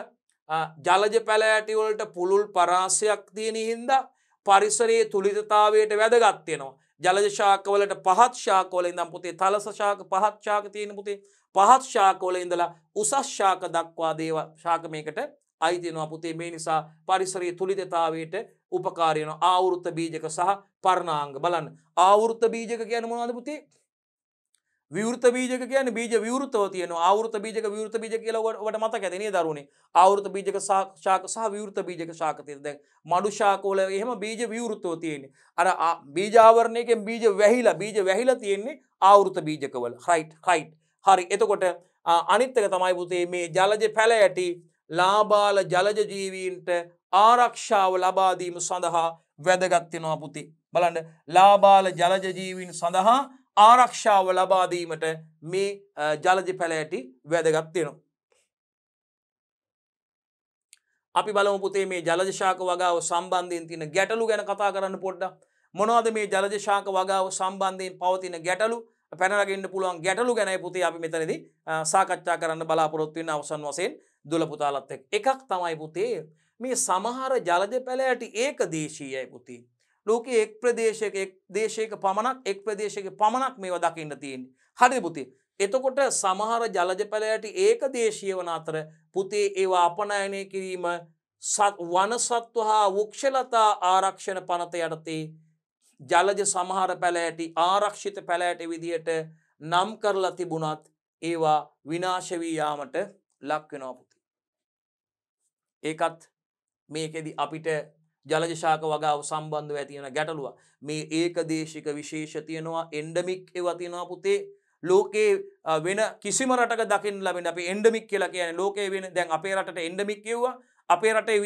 ජලජ පැල ඇටි වලට පුළුල් පරාසයක් තියෙන හින්දා පරිසරයේ තුලිතතාවයට වැදගත් වෙනවා. ජලජ ශාක වලට පහත් ශාක වල ඉඳන් පුතේ තලස ශාක පහත් ශාක තියෙන පුතේ පහත් ශාක වල ඉඳලා උසස් ශාක දක්වා දේව ශාක මේකට අයිති වෙනවා පුතේ. මේ නිසා පරිසරයේ තුලිතතාවයට උපකාරී වෙනවා. ආවෘත බීජක සහ පර්ණාංග බලන්න. ආවෘත බීජක කියන්නේ මොනවද පුතේ? විවෘත බීජක කියන්නේ බීජ විවෘතව තියෙනවා. ආවෘත බීජක විවෘත බීජක කියලා ඔබට මතක ඇති නේද දරුවනේ? ආවෘත බීජක ශාක සහ විවෘත බීජක ශාක තියෙනවා. දැන් මඩු ශාක වල එහෙම බීජ විවෘතව තියෙන්නේ. අර බීජ ආවරණයකින් බීජ වැහිලා තියෙන්නේ ආවෘත බීජක වල. රයිට්. හරි. එතකොට අනිත් එක තමයි පුතේ මේ ජලජ පැල ඇටි ලාබාල ජලජ ජීවීන්ට ආරක්ෂාව ලබා දීම සඳහා වැදගත් වෙනවා පුතේ. බලන්න ලාබාල ජලජ ජීවීන් සඳහා ආරක්ෂාව ලබා දීමට මේ ජලජ පැල ඇටි වැදගත් වෙනවා. අපි බලමු පුතේ මේ ජලජ ශාක වගාව සම්බන්ධයෙන් තියෙන ගැටලු ගැන කතා කරන්න පොඩ්ඩක්. මොනවද මේ ජලජ ශාක වගාව සම්බන්ධයෙන් පවතින ගැටලු? පැනනගින්න පුළුවන් ගැටලු ගැනයි පුතේ අපි මෙතනදී සාකච්ඡා කරන්න බලාපොරොත්තු වෙන අවසන් වශයෙන් දුල පුතාලත් එක්ක. එකක් තමයි පුතේ මේ සමහර ජලජ පැල ඇටි ඒකදේශීයයි පුතේ. ලෝකයේ එක් ප්‍රදේශයක එක් දේශයක පමණක් එක් ප්‍රදේශයක පමණක් මේවා දකින්න තියෙන්නේ. හරිද පුතේ? එතකොට සමහර ජලජ පැල ඇටි ඒකදේශීය වන අතර පුතේ ඒවා අපනයනය කිරීම වන සත්ව හා වෘක්ෂලතා ආරක්ෂණ පනත යටතේ ජලජ සමහර පැල ඇටි ආරක්ෂිත පැල ඇටි විදියට නම් කරලා තිබුණත් ඒවා විනාශ වී යාමට ලක් වෙනවා පුතේ. ඒකත් මේකෙදි අපිට ජලජ ශාක වගාව සම්බන්ධව ඇති වෙන ගැටලුව. මේ ඒකදේශික විශේෂ තියෙනවා එන්ඩමික් ඒවා තියෙනවා පුතේ. ලෝකේ වෙන කිසිම රටක දකින්න ලැබෙන අපි එන්ඩමික් කියලා කියන්නේ ලෝකේ වෙන දැන් අපේ රටට එන්ඩමික් කියුවා අපේ රටේ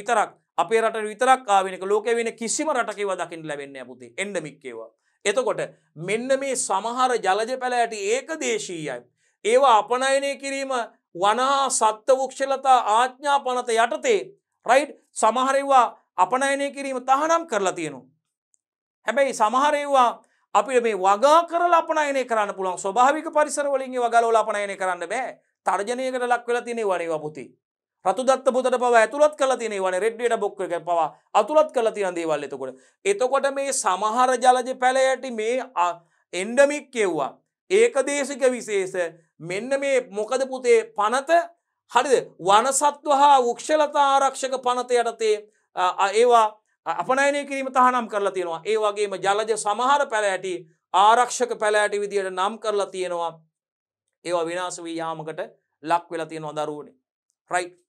විතරක් ආවෙන එක ලෝකේ වෙන කිසිම රටක ඒවා දකින්න ලැබෙන්නේ නැහැ පුතේ එන්ඩමික් ඒවා. එතකොට මෙන්න මේ සමහර ජලජ පැල ඇටි ඒකදේශීයයි. ඒවා අපනයනය කිරීම වනහා සත්ත්ව වෘක්ෂලතා ආඥා පනත යටතේ රයිට් සමහර ඒවා අපනයනය කිරීම තහනම් කරලා තියෙනවා. හැබැයි සමහර ඒවා අපිට මේ වගා කරලා අපනයනය කරන්න පුළුවන්. ස්වභාවික පරිසර වලින් ඒ වගාවල අපනයනය කරන්න බෑ. තර්ජනයකට ලක් වෙලා තියෙන ඒවා පුතේ. රතුදත්ත පුතට පවා ඇතුළත් කරලා තියෙන ඒවානේ රෙඩ් ඩේටා බොක් එක පවා අතුලත් කරලා තියෙන දේවල් එතකොට මේ සමහර ජලජ පැල ඇටි මේ එන්ඩමික් කියුවා. ඒකදේශික විශේෂ මෙන්න මේ මොකද පුතේ පනත හරිද? වනසත්ව හා වෘක්ෂලතා ආරක්ෂක පනත යටතේ ඒවා අපනයනය කිරීම තහනම් කරලා තියෙනවා. ඒ වගේම ජලජ සමහර පැල ඇටි ආරක්ෂක පැල ඇටි විදියට නම් කරලා තියෙනවා. ඒවා විනාශ වී යාමකට ලක් වෙලා තියෙනවා දරුවනේ. රයිට්.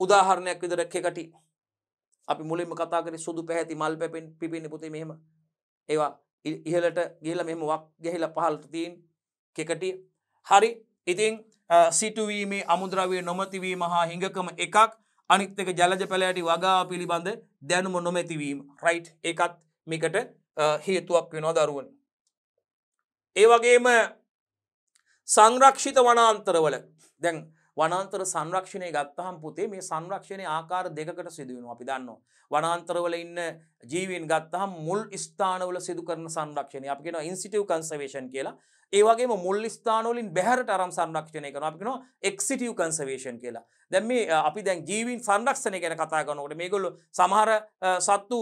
උදාහරණයක් විදිහට කෙකටි අපි මුලින්ම කතා කරේ සුදු පැහැති මල් පිපෙන්නේ පුතේ මෙහෙම. ඒවා ඉහළට ගිහිලා මෙහෙම වක් ගිහිලා පහළට තියෙන කෙකටි. හරි. ඉතින් සිටුවීමේ අමුද්‍රව්‍ය නොමැති වීම හා හිඟකම එකක්. අනිත් එක ජලජ පැල ඇටි වගාව පිළිබඳ දැනුම නොමැති වීම. රයිට්. ඒකත් මේකට හේතුවක් වෙනවා දරුවනේ. ඒ වගේම සංරක්ෂිත වනාන්තරවල දැන් වනාන්තර සංරක්ෂණය ගත්තහම පුතේ මේ සංරක්ෂණයේ ආකාර දෙකකට සිදු වෙනවා අපි දන්නවා. වනාන්තරවල ඉන්න ජීවීන් ගත්තහම මුල් ස්ථානවල සිදු කරන සංරක්ෂණය අපි කියනවා ඉන්සිටිව් කන්සර්වේෂන් කියලා. ඒ වගේම මුල් ස්ථාන වලින් බැහැරට අරන් සංරක්ෂණය කරනවා අපි කියනවා එක්සිටිව් කන්සර්වේෂන් කියලා. දැන් මේ අපි දැන් ජීවීන් සංරක්ෂණය ගැන කතා කරනකොට මේගොල්ලෝ සමහර සත්තු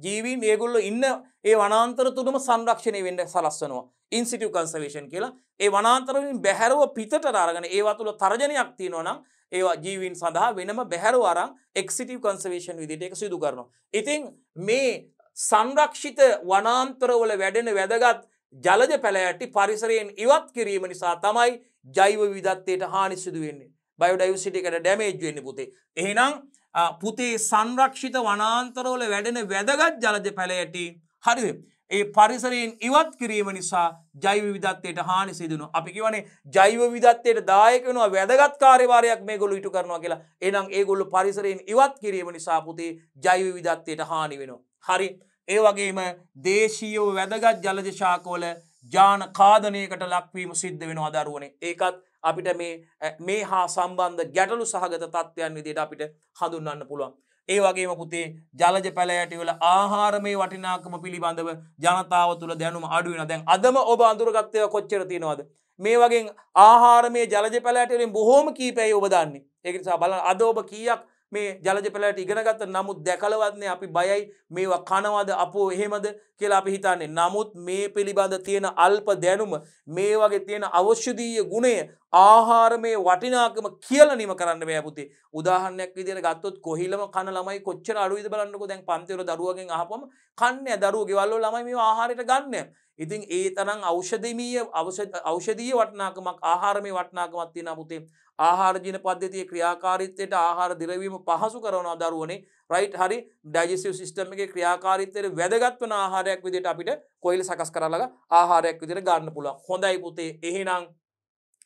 ජීවීන් ඒගොල්ලෝ ඉන්න ඒ වනාන්තර තුනම සංරක්ෂණය වෙන්න සලස්වනවා. ඉන්සිටිව් කන්සර්වේෂන් කියලා. ඒ වනාන්තර වලින් බැහැරව පිටට අරගෙන ඒවා තුල තර්ජනයක් තියෙනවා නම් ඒවා ජීවීන් සඳහා වෙනම බැහැරව අරන් එක්සිටිව් කන්සර්වේෂන් විදිහට ඒක සිදු කරනවා. ඉතින් මේ සංරක්ෂිත වනාන්තරවල වැඩෙන වැදගත් ජලජ පැල ඇටි පරිසරයෙන් ඉවත් කිරීම නිසා තමයි ජෛව විවිධත්වයට හානි සිදු වෙන්නේ. බයෝඩයිවර්සිටි එකට ඩැමේජ් වෙන්නේ පුතේ. එහෙනම් පුතේ සංරක්ෂිත වනාන්තරවල වැඩෙන වැදගත් ජලජ පැල ඇටි හරිද? ඒ පරිසරයෙන් ඉවත් කිරීම නිසා ජෛව විවිධත්වයට හානි සිදු වෙනවා. අපි කියවනේ ජෛව විවිධත්වයට දායක වෙනවා වැදගත් කාර්යභාරයක් මේගොල්ලෝ ඉටු කරනවා කියලා. එහෙනම් ඒගොල්ලෝ පරිසරයෙන් ඉවත් කිරීම නිසා පුතේ ජෛව විවිධත්වයට හානි වෙනවා. හරි. ඒ වගේම දේශීය වැදගත් ජලජ ශාකවල ජාන කාදනයකට ලක්වීම සිද්ධ වෙනවා දරුවනේ. ඒකත් අපිට මේ හා සම්බන්ධ ගැටලු සහගත තත්ත්වයන් විදිහට අපිට හඳුන්වන්න පුළුවන්. ඒ වගේම පුතේ ජලජ පැලෑටි වල ආහාරමය වටිනාකම පිළිබඳව ජනතාව තුළ දැනුම අඩු වෙනවා. දැන් අදම ඔබ අඳුරගත්ත ඒවා කොච්චර තියෙනවද? මේ වගේ ආහාරමය ජලජ පැලෑටි වලින් බොහෝම කීපයයි ඔබ දන්නේ. ඒක නිසා බලන්න අද ඔබ කීයක් මේ ජලජ පැලෑටි ඉගෙන ගත්ත නමුත් දැකලවත් නේ අපි බයයි මේවා කනවද අපෝ එහෙමද කියලා අපි හිතන්නේ. නමුත් මේ පිළිබඳ තියෙන අල්ප දැනුම මේ වගේ තියෙන ඖෂධීය ගුණය ආහාරමේ වටිනාකම කියලා නිම කරන්න බෑ පුතේ. උදාහරණයක් විදිහට ගත්තොත් කොහිලම කන ළමයි කොච්චර අඩුයිද බලන්නකෝ. දැන් පන්ති වල දරුවගෙන් අහපුවම කන්නේ දරුවෝ ගෙවල් වල ළමයි මේව ආහාරයට ගන්නෑ. ඉතින් ඒ තරම් ඖෂධීය වටිනාකමක් ආහාරමේ වටිනාකමක් තියෙනවා පුතේ. ආහාර ජීන පද්ධතියේ ක්‍රියාකාරීත්වයට ආහාර දිරවීම පහසු කරනවා දරුවනේ. රයිට් හරි ඩයිජෙස්ටිව් සිස්ටම් එකේ ක්‍රියාකාරීත්වයට වැදගත් වෙන ආහාරයක් විදිහට අපිට කොයිල සකස් කරලා ආහාරයක් විදිහට ගන්න පුළුවන්. හොඳයි පුතේ. එහෙනම්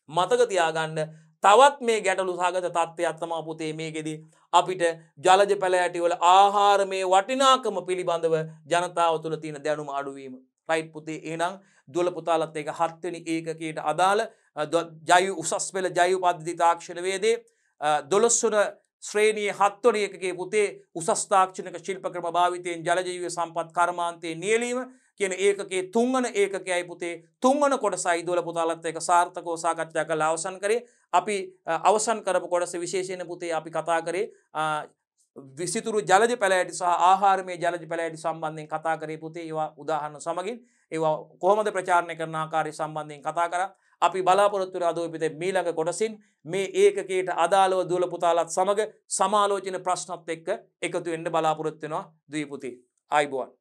මතක තියාගන්න තවත් මේ ගැටලු සහගත තත්ත්වයක් තමයි පුතේ මේකෙදි අපිට ජලජ පැලෑටි වල ආහාරමේ වටිනාකම පිළිබඳව ජනතාව තුළ තියෙන දැනුම අඩුවීම. රයිට් පුතේ. එහෙනම් දුවල පුතාලත් ඒක 7 වෙනි ඒකකයට අදාළ ජෛව උසස් පෙළ ජෛව පද්ධති තාක්ෂණ වේදේ 12 වන ශ්‍රේණියේ 7 වෙනි ඒකකයේ පුතේ උසස් තාක්ෂණික ශිල්ප ක්‍රම භාවිතයෙන් ජල ජීව සම්පත් කර්මාන්තයේ නියැලීම කියන ඒකකයේ 3 වන ඒකකයයි පුතේ 3 වන කොටසයි දුවල පුතාලත් ඒක සාර්ථකව සාකච්ඡා කරලා අවසන් කරේ. අපි අවසන් කරපු කොටස විශේෂයෙන් පුතේ අපි කතා කරේ විසිතුරු ජලජ පැලෑටි සහ ආහාරමය ජලජ පැලෑටි සම්බන්ධයෙන් කතා කරේ පුතේ. ඒවා උදාහරණ සමගින් ඒවා කොහොමද ප්‍රචාරණය කරන ආකාරය සම්බන්ධයෙන් කතා කරා. අපි බලාපොරොත්තු වෙන අද පිටේ මීළඟ කොටසින් මේ ඒකකයට අදාළව දුවල පුතාලත් සමග සමාලෝචන ප්‍රශ්නත් එක්ක එකතු වෙන්න බලාපොරොත්තු වෙනවා. දුවේ පුතේ ආයිබෝවන්.